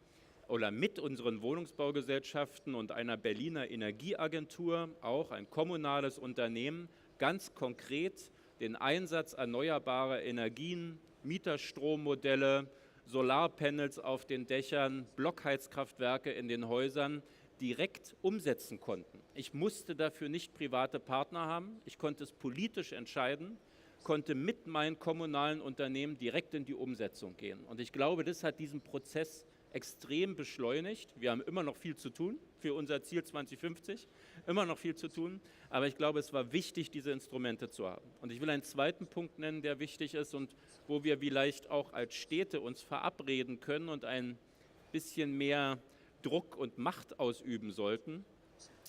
oder mit unseren Wohnungsbaugesellschaften und einer Berliner Energieagentur, auch ein kommunales Unternehmen, ganz konkret den Einsatz erneuerbarer Energien, Mieterstrommodelle, Solarpanels auf den Dächern, Blockheizkraftwerke in den Häusern direkt umsetzen konnten. Ich musste dafür nicht private Partner haben, ich konnte es politisch entscheiden, konnte mit meinen kommunalen Unternehmen direkt in die Umsetzung gehen. Und ich glaube, das hat diesen Prozess extrem beschleunigt. Wir haben immer noch viel zu tun für unser Ziel 2050, immer noch viel zu tun. Aber ich glaube, es war wichtig, diese Instrumente zu haben. Und ich will einen zweiten Punkt nennen, der wichtig ist und wo wir vielleicht auch als Städte uns verabreden können und ein bisschen mehr Druck und Macht ausüben sollten.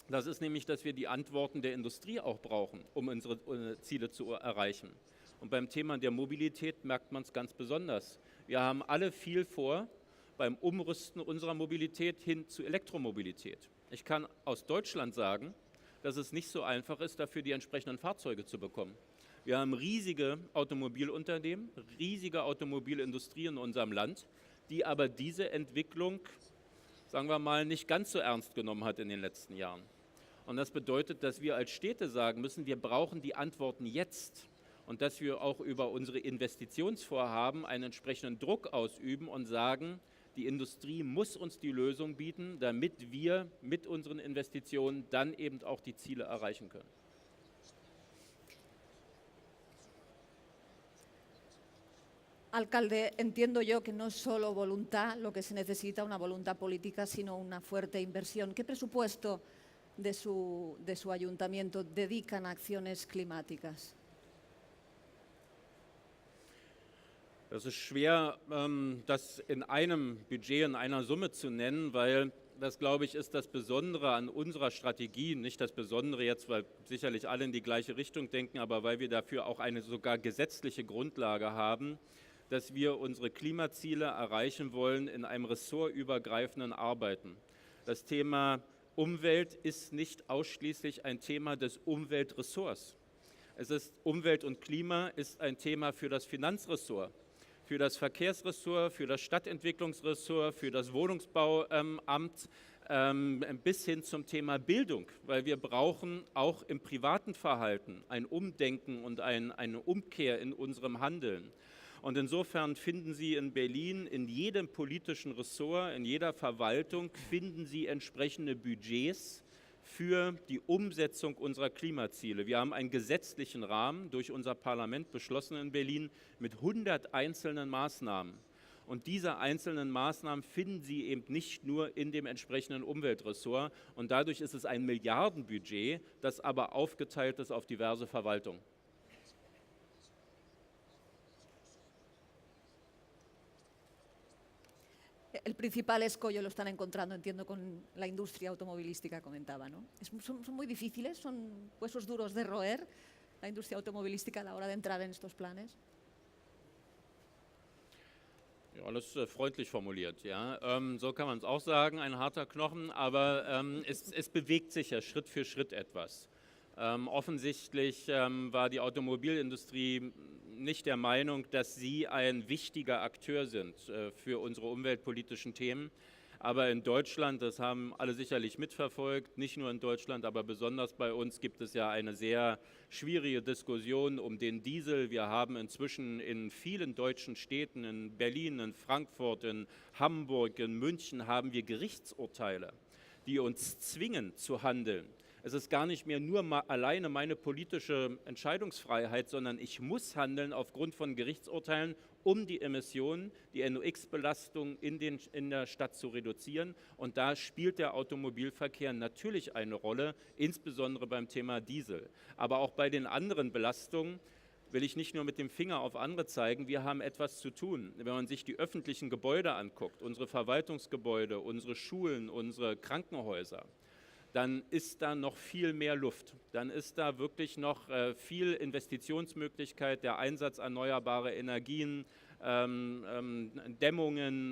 Das ist nämlich, dass wir die Antworten der Industrie auch brauchen, um unsere Ziele zu erreichen. Und beim Thema der Mobilität merkt man es ganz besonders. Wir haben alle viel vor beim Umrüsten unserer Mobilität hin zu Elektromobilität. Ich kann aus Deutschland sagen, dass es nicht so einfach ist, dafür die entsprechenden Fahrzeuge zu bekommen. Wir haben riesige Automobilunternehmen, riesige Automobilindustrie in unserem Land, die aber diese Entwicklung, sagen wir mal, nicht ganz so ernst genommen hat in den letzten Jahren. Und das bedeutet, dass wir als Städte sagen müssen, wir brauchen die Antworten jetzt und dass wir auch über unsere Investitionsvorhaben einen entsprechenden Druck ausüben und sagen, die Industrie muss uns die Lösung bieten, damit wir mit unseren Investitionen dann eben auch die Ziele erreichen können. Alcalde, entiendo yo que no es solo voluntad lo que se necesita, una voluntad política, sino una fuerte inversión. ¿Qué presupuesto de su ayuntamiento dedican a acciones climáticas? Es ist schwer, das in einem Budget, in einer Summe zu nennen, weil das, glaube ich, ist das Besondere an unserer Strategie. Nicht das Besondere jetzt, weil sicherlich alle in die gleiche Richtung denken, aber weil wir dafür auch eine sogar gesetzliche Grundlage haben, dass wir unsere Klimaziele erreichen wollen in einem ressortübergreifenden Arbeiten. Das Thema Umwelt ist nicht ausschließlich ein Thema des Umweltressorts. Umwelt und Klima ist ein Thema für das Finanzressort, für das Verkehrsressort, für das Stadtentwicklungsressort, für das Wohnungsbauamt bis hin zum Thema Bildung, weil wir brauchen auch im privaten Verhalten ein Umdenken und eine Umkehr in unserem Handeln. Und insofern finden Sie in Berlin, in jedem politischen Ressort, in jeder Verwaltung, finden Sie entsprechende Budgets für die Umsetzung unserer Klimaziele. Wir haben einen gesetzlichen Rahmen durch unser Parlament beschlossen in Berlin mit 100 einzelnen Maßnahmen. Und diese einzelnen Maßnahmen finden Sie eben nicht nur in dem entsprechenden Umweltressort. Und dadurch ist es ein Milliardenbudget, das aber aufgeteilt ist auf diverse Verwaltungen. El principal escollo lo están encontrando, entiendo, con la industria automovilística, comentaba, ¿no? Son muy difíciles, son huesos duros de roer la industria automovilística a la hora de entrar en estos planes. Ja, alles freundlich formuliert, ja. So kann man es auch sagen, ein harter Knochen, aber es bewegt sich ja Schritt für Schritt etwas. Offensichtlich war die Automobilindustrie nicht der Meinung, dass Sie ein wichtiger Akteur sind für unsere umweltpolitischen Themen. Aber in Deutschland, das haben alle sicherlich mitverfolgt, nicht nur in Deutschland, aber besonders bei uns gibt es ja eine sehr schwierige Diskussion um den Diesel. Wir haben inzwischen in vielen deutschen Städten, in Berlin, in Frankfurt, in Hamburg, in München, haben wir Gerichtsurteile, die uns zwingen zu handeln. Es ist gar nicht mehr nur alleine meine politische Entscheidungsfreiheit, sondern ich muss handeln aufgrund von Gerichtsurteilen, um die Emissionen, die NOx-Belastung in der Stadt zu reduzieren. Und da spielt der Automobilverkehr natürlich eine Rolle, insbesondere beim Thema Diesel. Aber auch bei den anderen Belastungen will ich nicht nur mit dem Finger auf andere zeigen, wir haben etwas zu tun. Wenn man sich die öffentlichen Gebäude anguckt, unsere Verwaltungsgebäude, unsere Schulen, unsere Krankenhäuser, dann ist da noch viel mehr Luft. Dann ist da wirklich noch viel Investitionsmöglichkeit, der Einsatz erneuerbarer Energien, Dämmungen,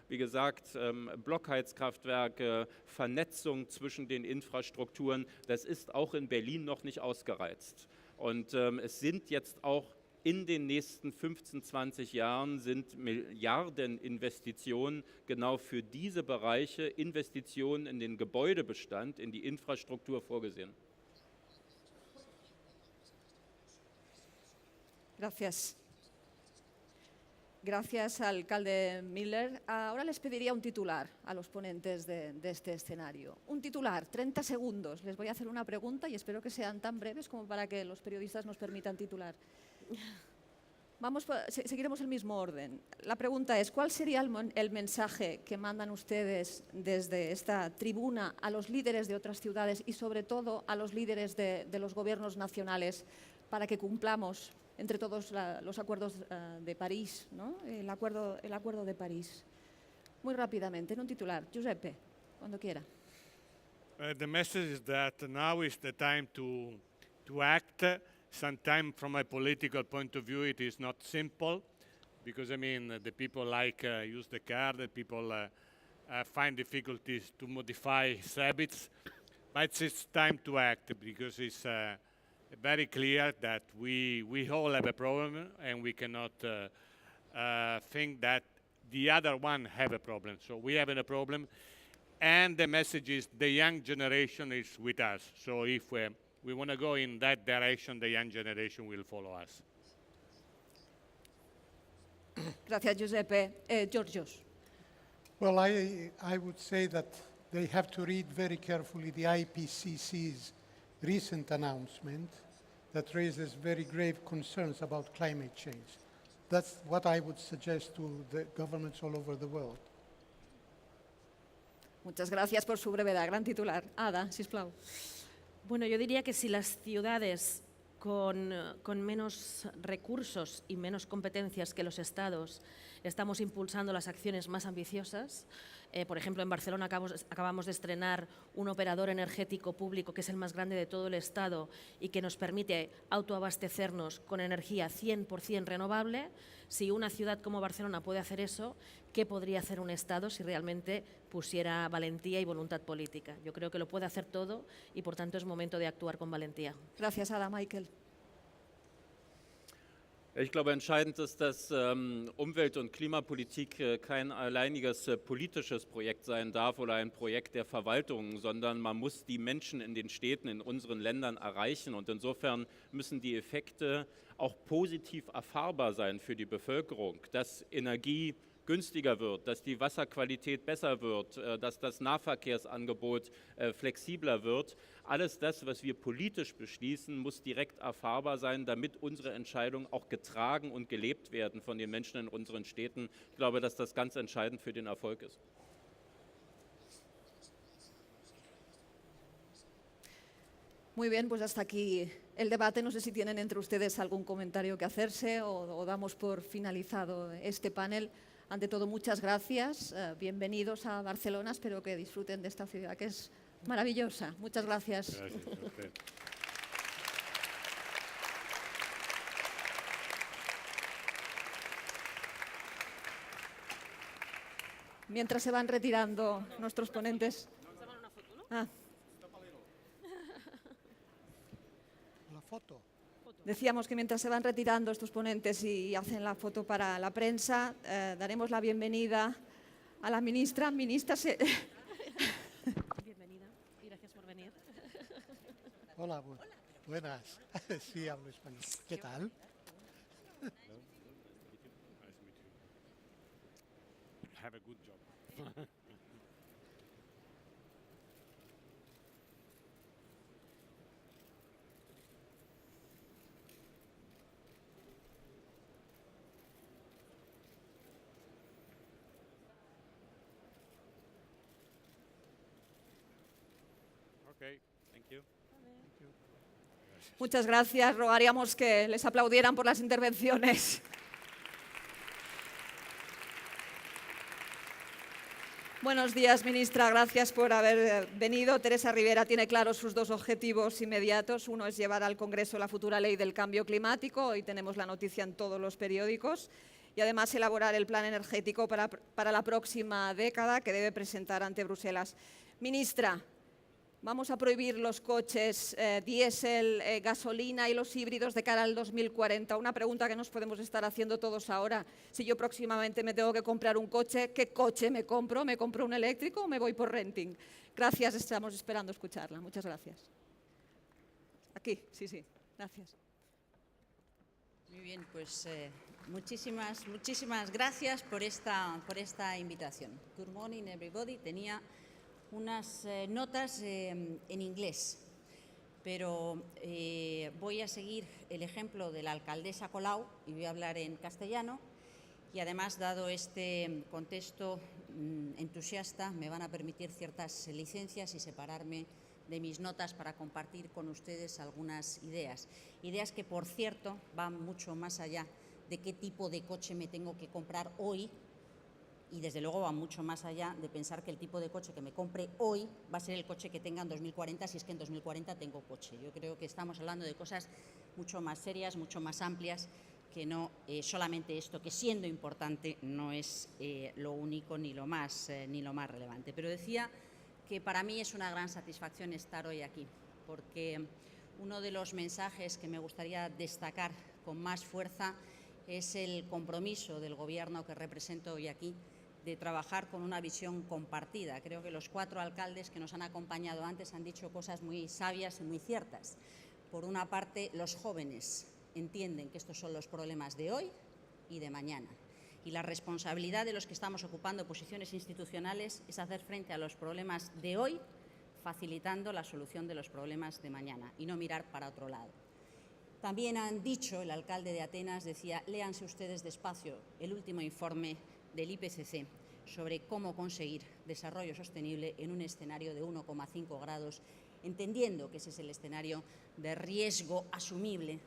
wie gesagt, Blockheizkraftwerke, Vernetzung zwischen den Infrastrukturen. Das ist auch in Berlin noch nicht ausgereizt. Und es sind jetzt auch in den nächsten 15, 20 Jahren sind Milliardeninvestitionen genau für diese Bereiche, Investitionen in den Gebäudebestand, in die Infrastruktur vorgesehen. Gracias. Gracias, alcalde Miller. Ahora les pediría un titular a los ponentes de este escenario. Un titular, 30 segundos. Les voy a hacer una pregunta y espero que sean tan breves como para que los periodistas nos permitan titular. Seguiremos el mismo orden. La pregunta es, ¿cuál sería el mensaje que mandan ustedes desde esta tribuna a los líderes de otras ciudades y sobre todo a los líderes de los gobiernos nacionales para que cumplamos entre todos los acuerdos de París, ¿no? el acuerdo de París? Muy rápidamente, en un titular. Giuseppe, cuando quiera. The message is that now is the time to act. Sometimes, from a political point of view, it is not simple, because I mean, the people use the car, the people find difficulties to modify his habits, but it's time to act, because it's very clear that we all have a problem, and we cannot think that the other one have a problem. So we have a problem, and the message is the young generation is with us. So if we want to go in that direction, the young generation will follow us. Gracias, Giuseppe. Georgios. Well, I would say that they have to read very carefully the IPCC's recent announcement that raises very grave concerns about climate change. That's what I would suggest to the governments all over the world. Muchas gracias por su brevedad. Gran titular. Ada, sisplau. Bueno, yo diría que si las ciudades con menos recursos y menos competencias que los estados estamos impulsando las acciones más ambiciosas, por ejemplo, en Barcelona acabamos de estrenar un operador energético público que es el más grande de todo el estado y que nos permite autoabastecernos con energía 100% renovable. Si una ciudad como Barcelona puede hacer eso, ¿qué podría hacer un estado si realmente pusiera valentía y voluntad política? Yo creo que lo puede hacer todo y, por tanto, es momento de actuar con valentía. Gracias, Ada. Michael. Ich glaube, entscheidend ist, dass Umwelt- und Klimapolitik kein alleiniges politisches Projekt sein darf oder ein Projekt der Verwaltung, sondern man muss die Menschen in den Städten, in unseren Ländern erreichen. Und insofern müssen die Effekte auch positiv erfahrbar sein für die Bevölkerung, dass Energie günstiger wird, dass die Wasserqualität besser wird, dass das Nahverkehrsangebot flexibler wird. Alles das, was wir politisch beschließen, muss direkt erfahrbar sein, damit unsere Entscheidungen auch getragen und gelebt werden von den Menschen in unseren Städten. Ich glaube, dass das ganz entscheidend für den Erfolg ist. Muy bien, pues hasta aquí el debate. No sé si tienen entre ustedes algún comentario que hacerse o damos por finalizado este panel. Ante todo, muchas gracias. Bienvenidos a Barcelona. Espero que disfruten de esta ciudad que es maravillosa. Muchas gracias. Gracias. Mientras se van retirando nuestros ponentes. Ah. La foto. Decíamos que mientras se van retirando estos ponentes y hacen la foto para la prensa, daremos la bienvenida a la ministra. Bienvenida y gracias por venir. Hola, buenas. Sí, hablo español. ¿Qué tal? Nice to meet you. Have a good job. Okay, thank you. Muchas gracias. Rogaríamos que les aplaudieran por las intervenciones. Buenos días, ministra. Gracias por haber venido. Teresa Rivera tiene claros sus dos objetivos inmediatos. Uno es llevar al Congreso la futura ley del cambio climático. Hoy tenemos la noticia en todos los periódicos. Y además elaborar el plan energético para la próxima década que debe presentar ante Bruselas. Ministra, vamos a prohibir los coches diésel, gasolina y los híbridos de cara al 2040. Una pregunta que nos podemos estar haciendo todos ahora. Si yo próximamente me tengo que comprar un coche, ¿qué coche me compro? ¿Me compro un eléctrico o me voy por renting? Gracias, estamos esperando escucharla. Muchas gracias. Aquí, sí, gracias. Muy bien, pues muchísimas gracias por esta invitación. Good morning, everybody. Tenía unas notas en inglés, pero voy a seguir el ejemplo de la alcaldesa Colau y voy a hablar en castellano. Y además, dado este contexto entusiasta, me van a permitir ciertas licencias y separarme de mis notas para compartir con ustedes algunas ideas. Ideas que, por cierto, van mucho más allá de qué tipo de coche me tengo que comprar hoy y, desde luego, van mucho más allá de pensar que el tipo de coche que me compre hoy va a ser el coche que tenga en 2040, si es que en 2040 tengo coche. Yo creo que estamos hablando de cosas mucho más serias, mucho más amplias, que no solamente esto, que siendo importante no es lo único ni lo más relevante. Pero decía que para mí es una gran satisfacción estar hoy aquí, porque uno de los mensajes que me gustaría destacar con más fuerza es el compromiso del Gobierno que represento hoy aquí de trabajar con una visión compartida. Creo que los 4 alcaldes que nos han acompañado antes han dicho cosas muy sabias y muy ciertas. Por una parte, los jóvenes entienden que estos son los problemas de hoy y de mañana. Y la responsabilidad de los que estamos ocupando posiciones institucionales es hacer frente a los problemas de hoy, facilitando la solución de los problemas de mañana y no mirar para otro lado. También han dicho, el alcalde de Atenas decía, léanse ustedes despacio el último informe del IPCC sobre cómo conseguir desarrollo sostenible en un escenario de 1,5 grados, entendiendo que ese es el escenario de riesgo asumible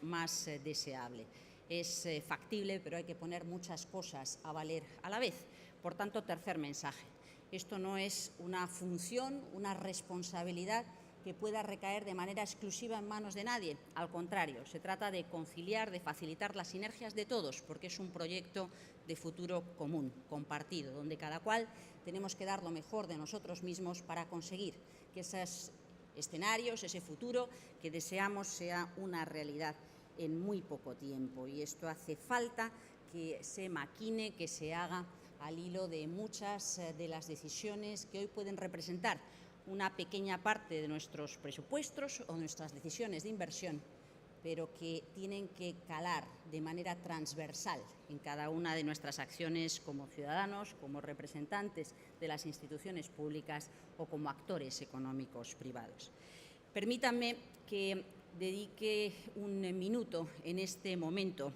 más deseable. Es factible, pero hay que poner muchas cosas a valer a la vez. Por tanto, tercer mensaje. Esto no es una función, una responsabilidad que pueda recaer de manera exclusiva en manos de nadie. Al contrario, se trata de conciliar, de facilitar las sinergias de todos, porque es un proyecto de futuro común, compartido, donde cada cual tenemos que dar lo mejor de nosotros mismos para conseguir que esos escenarios, ese futuro que deseamos sea una realidad en muy poco tiempo. Y esto hace falta que se maquine, que se haga al hilo de muchas de las decisiones que hoy pueden representar una pequeña parte de nuestros presupuestos o nuestras decisiones de inversión, pero que tienen que calar de manera transversal en cada una de nuestras acciones como ciudadanos, como representantes de las instituciones públicas o como actores económicos privados. Permítanme que dedique un minuto en este momento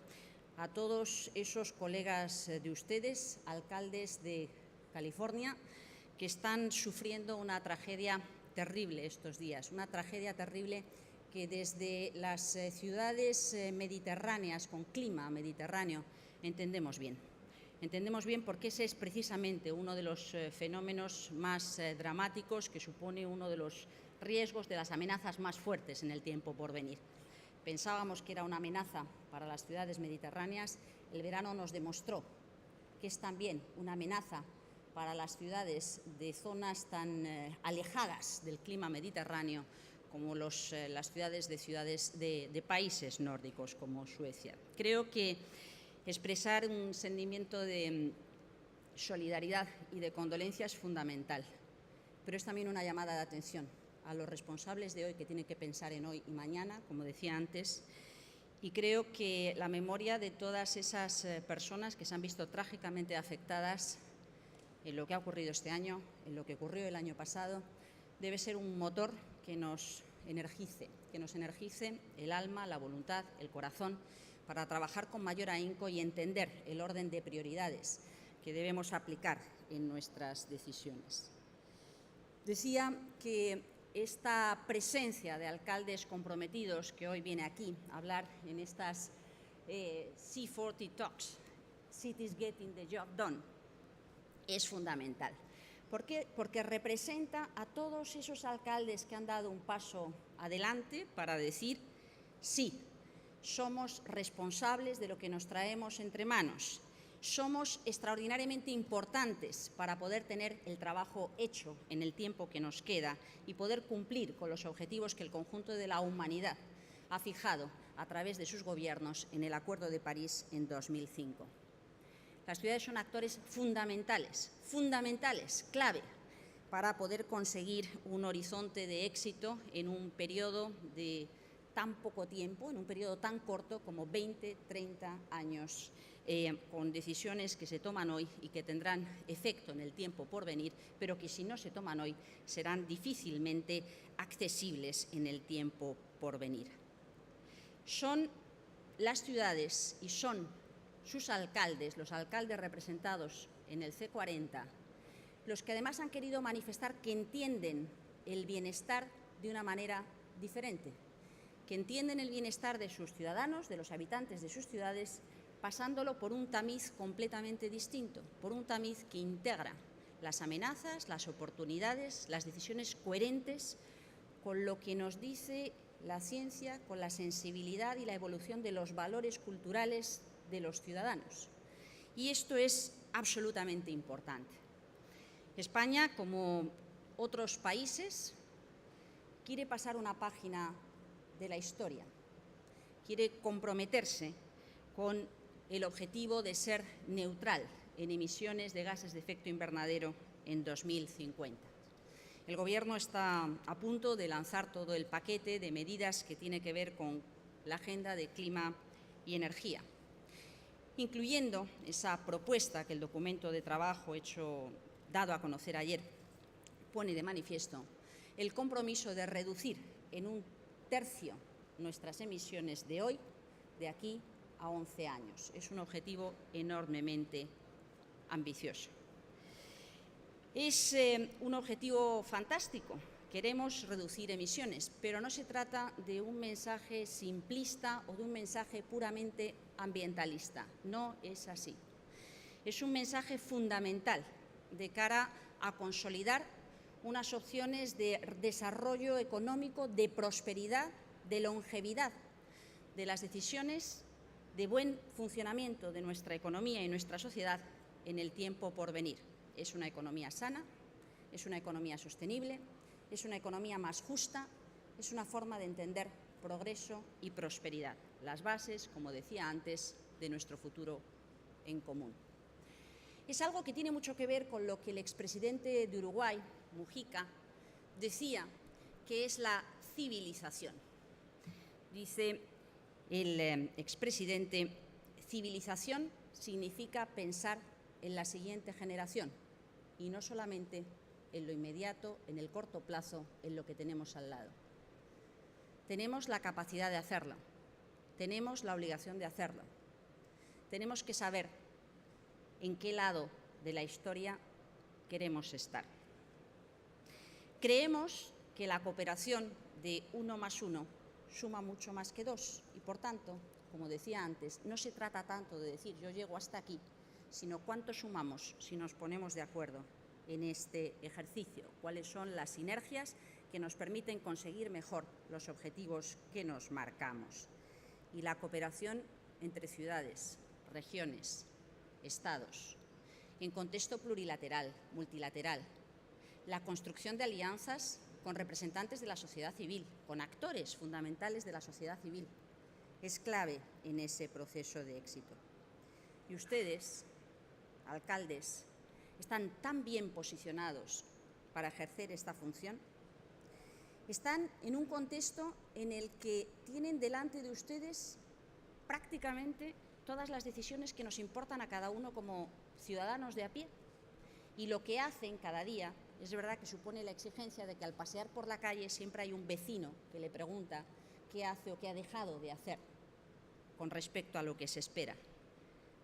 a todos esos colegas de ustedes, alcaldes de California, que están sufriendo una tragedia terrible estos días, una tragedia terrible que desde las ciudades mediterráneas, con clima mediterráneo, entendemos bien. Entendemos bien porque ese es precisamente uno de los fenómenos más dramáticos, que supone uno de los riesgos, de las amenazas más fuertes en el tiempo por venir. Pensábamos que era una amenaza para las ciudades mediterráneas. El verano nos demostró que es también una amenaza para las ciudades de zonas tan alejadas del clima mediterráneo como las ciudades de países nórdicos como Suecia. Creo que expresar un sentimiento de solidaridad y de condolencia es fundamental, pero es también una llamada de atención a los responsables de hoy que tienen que pensar en hoy y mañana, como decía antes, y creo que la memoria de todas esas personas que se han visto trágicamente afectadas en lo que ha ocurrido este año, en lo que ocurrió el año pasado, debe ser un motor que nos energice el alma, la voluntad, el corazón, para trabajar con mayor ahínco y entender el orden de prioridades que debemos aplicar en nuestras decisiones. Decía que esta presencia de alcaldes comprometidos que hoy viene aquí a hablar en estas C40 Talks, Cities Getting the Job Done, es fundamental. ¿Por qué? Porque representa a todos esos alcaldes que han dado un paso adelante para decir sí, somos responsables de lo que nos traemos entre manos. Somos extraordinariamente importantes para poder tener el trabajo hecho en el tiempo que nos queda y poder cumplir con los objetivos que el conjunto de la humanidad ha fijado a través de sus gobiernos en el Acuerdo de París en 2005. Las ciudades son actores fundamentales, clave, para poder conseguir un horizonte de éxito en un periodo de tan poco tiempo, en un periodo tan corto como 20, 30 años, con decisiones que se toman hoy y que tendrán efecto en el tiempo por venir, pero que si no se toman hoy serán difícilmente accesibles en el tiempo por venir. Son las ciudades y son sus alcaldes, los alcaldes representados en el C40, los que además han querido manifestar que entienden el bienestar de una manera diferente, que entienden el bienestar de sus ciudadanos, de los habitantes de sus ciudades, pasándolo por un tamiz completamente distinto, por un tamiz que integra las amenazas, las oportunidades, las decisiones coherentes con lo que nos dice la ciencia, con la sensibilidad y la evolución de los valores culturales de los ciudadanos. Y esto es absolutamente importante. España, como otros países, quiere pasar una página de la historia, quiere comprometerse con el objetivo de ser neutral en emisiones de gases de efecto invernadero en 2050. El Gobierno está a punto de lanzar todo el paquete de medidas que tiene que ver con la agenda de clima y energía, incluyendo esa propuesta que el documento de trabajo dado a conocer ayer pone de manifiesto, el compromiso de reducir en 1/3 nuestras emisiones de hoy, de aquí a 11 años. Es un objetivo enormemente ambicioso. Es un objetivo fantástico. Queremos reducir emisiones, pero no se trata de un mensaje simplista o de un mensaje puramente ambientalista. No es así. Es un mensaje fundamental de cara a consolidar unas opciones de desarrollo económico, de prosperidad, de longevidad, de las decisiones de buen funcionamiento de nuestra economía y nuestra sociedad en el tiempo por venir. Es una economía sana, es una economía sostenible, es una economía más justa, es una forma de entender progreso y prosperidad, las bases, como decía antes, de nuestro futuro en común. Es algo que tiene mucho que ver con lo que el expresidente de Uruguay, Mujica, decía que es la civilización. Dice el expresidente, civilización significa pensar en la siguiente generación y no solamente en lo inmediato, en el corto plazo, en lo que tenemos al lado. Tenemos la capacidad de hacerlo, tenemos la obligación de hacerlo. Tenemos que saber en qué lado de la historia queremos estar. Creemos que la cooperación de 1 más 1 suma mucho más que 2 y, por tanto, como decía antes, no se trata tanto de decir yo llego hasta aquí, sino cuánto sumamos si nos ponemos de acuerdo en este ejercicio, cuáles son las sinergias que nos permiten conseguir mejor los objetivos que nos marcamos. Y la cooperación entre ciudades, regiones, estados, en contexto plurilateral, multilateral, la construcción de alianzas con representantes de la sociedad civil, con actores fundamentales de la sociedad civil. Es clave en ese proceso de éxito. Y ustedes, alcaldes, están tan bien posicionados para ejercer esta función. Están en un contexto en el que tienen delante de ustedes prácticamente todas las decisiones que nos importan a cada uno como ciudadanos de a pie. Y lo que hacen cada día, es verdad que supone la exigencia de que al pasear por la calle siempre hay un vecino que le pregunta qué hace o qué ha dejado de hacer con respecto a lo que se espera.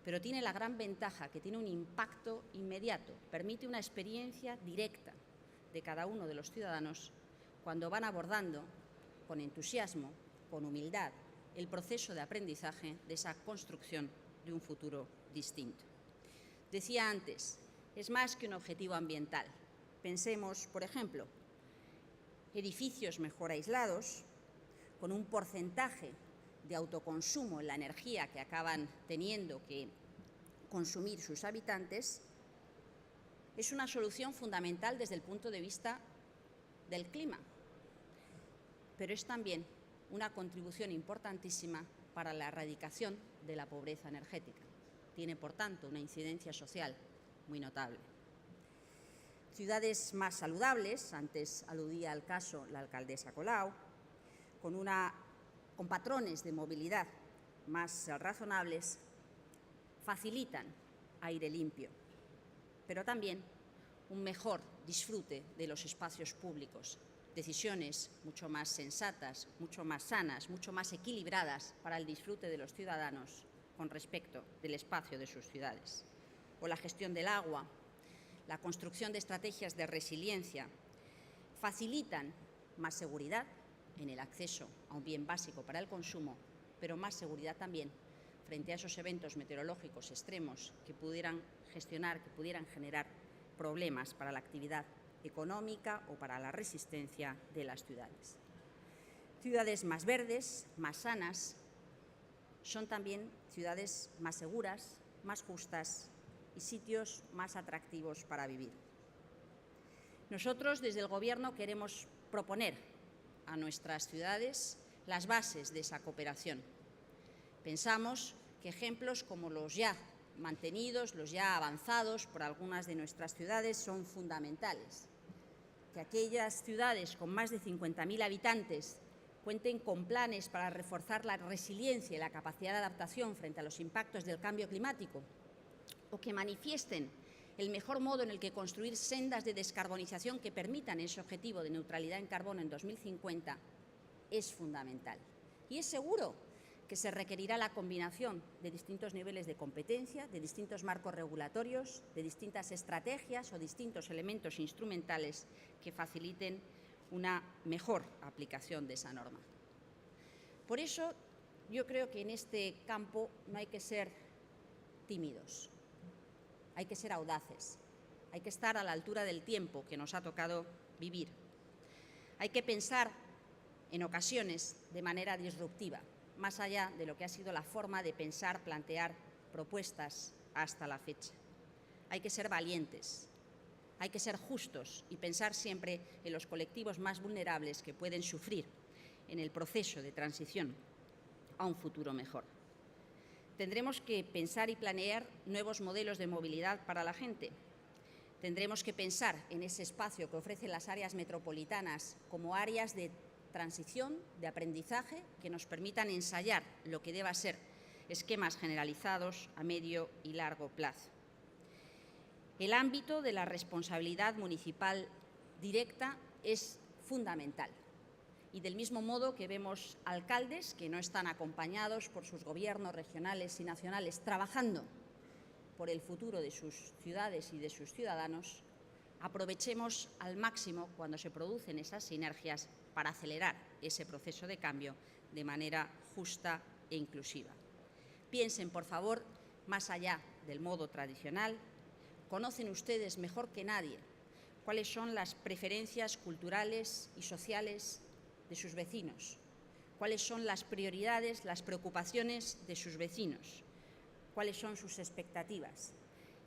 Pero tiene la gran ventaja que tiene un impacto inmediato, permite una experiencia directa de cada uno de los ciudadanos cuando van abordando con entusiasmo, con humildad, el proceso de aprendizaje de esa construcción de un futuro distinto. Decía antes, es más que un objetivo ambiental. Pensemos, por ejemplo, edificios mejor aislados, con un porcentaje de autoconsumo en la energía que acaban teniendo que consumir sus habitantes, es una solución fundamental desde el punto de vista del clima, pero es también una contribución importantísima para la erradicación de la pobreza energética. Tiene, por tanto, una incidencia social muy notable. Ciudades más saludables, antes aludía al caso la alcaldesa Colau, con patrones de movilidad más razonables, facilitan aire limpio, pero también un mejor disfrute de los espacios públicos, decisiones mucho más sensatas, mucho más sanas, mucho más equilibradas para el disfrute de los ciudadanos con respecto del espacio de sus ciudades. O la gestión del agua, la construcción de estrategias de resiliencia, facilitan más seguridad en el acceso a un bien básico para el consumo, pero más seguridad también frente a esos eventos meteorológicos extremos que pudieran gestionar, que pudieran generar problemas para la actividad económica o para la resistencia de las ciudades. Ciudades más verdes, más sanas, son también ciudades más seguras, más justas y sitios más atractivos para vivir. Nosotros, desde el Gobierno, queremos proponer a nuestras ciudades las bases de esa cooperación. Pensamos que ejemplos como los ya mantenidos, los ya avanzados por algunas de nuestras ciudades son fundamentales. Que aquellas ciudades con más de 50.000 habitantes cuenten con planes para reforzar la resiliencia y la capacidad de adaptación frente a los impactos del cambio climático, o que manifiesten el mejor modo en el que construir sendas de descarbonización que permitan ese objetivo de neutralidad en carbono en 2050, es fundamental. Y es seguro que se requerirá la combinación de distintos niveles de competencia, de distintos marcos regulatorios, de distintas estrategias o distintos elementos instrumentales que faciliten una mejor aplicación de esa norma. Por eso, yo creo que en este campo no hay que ser tímidos, hay que ser audaces, hay que estar a la altura del tiempo que nos ha tocado vivir. Hay que pensar en ocasiones de manera disruptiva, más allá de lo que ha sido la forma de pensar, plantear propuestas hasta la fecha. Hay que ser valientes, hay que ser justos y pensar siempre en los colectivos más vulnerables que pueden sufrir en el proceso de transición a un futuro mejor. Tendremos que pensar y planear nuevos modelos de movilidad para la gente. Tendremos que pensar en ese espacio que ofrecen las áreas metropolitanas como áreas de transición, de aprendizaje, que nos permitan ensayar lo que deba ser esquemas generalizados a medio y largo plazo. El ámbito de la responsabilidad municipal directa es fundamental. Y del mismo modo que vemos alcaldes que no están acompañados por sus gobiernos regionales y nacionales trabajando por el futuro de sus ciudades y de sus ciudadanos, aprovechemos al máximo cuando se producen esas sinergias para acelerar ese proceso de cambio de manera justa e inclusiva. Piensen, por favor, más allá del modo tradicional. Conocen ustedes mejor que nadie cuáles son las preferencias culturales y sociales de sus vecinos, cuáles son las prioridades, las preocupaciones de sus vecinos, cuáles son sus expectativas,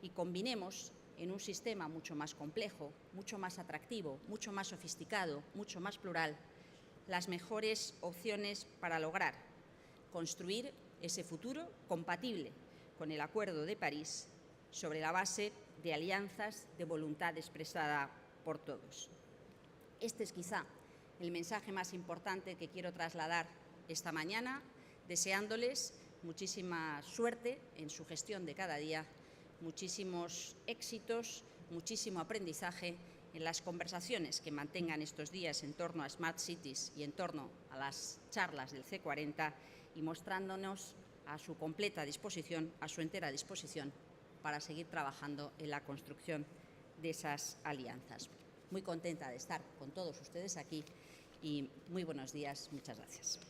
y combinemos en un sistema mucho más complejo, mucho más atractivo, mucho más sofisticado, mucho más plural, las mejores opciones para lograr construir ese futuro compatible con el Acuerdo de París sobre la base de alianzas de voluntad expresada por todos. Este es quizá el mensaje más importante que quiero trasladar esta mañana, deseándoles muchísima suerte en su gestión de cada día, muchísimos éxitos, muchísimo aprendizaje en las conversaciones que mantengan estos días en torno a Smart Cities y en torno a las charlas del C40 y mostrándonos a su completa disposición, a su entera disposición, para seguir trabajando en la construcción de esas alianzas. Muy contenta de estar con todos ustedes aquí y muy buenos días. Muchas gracias.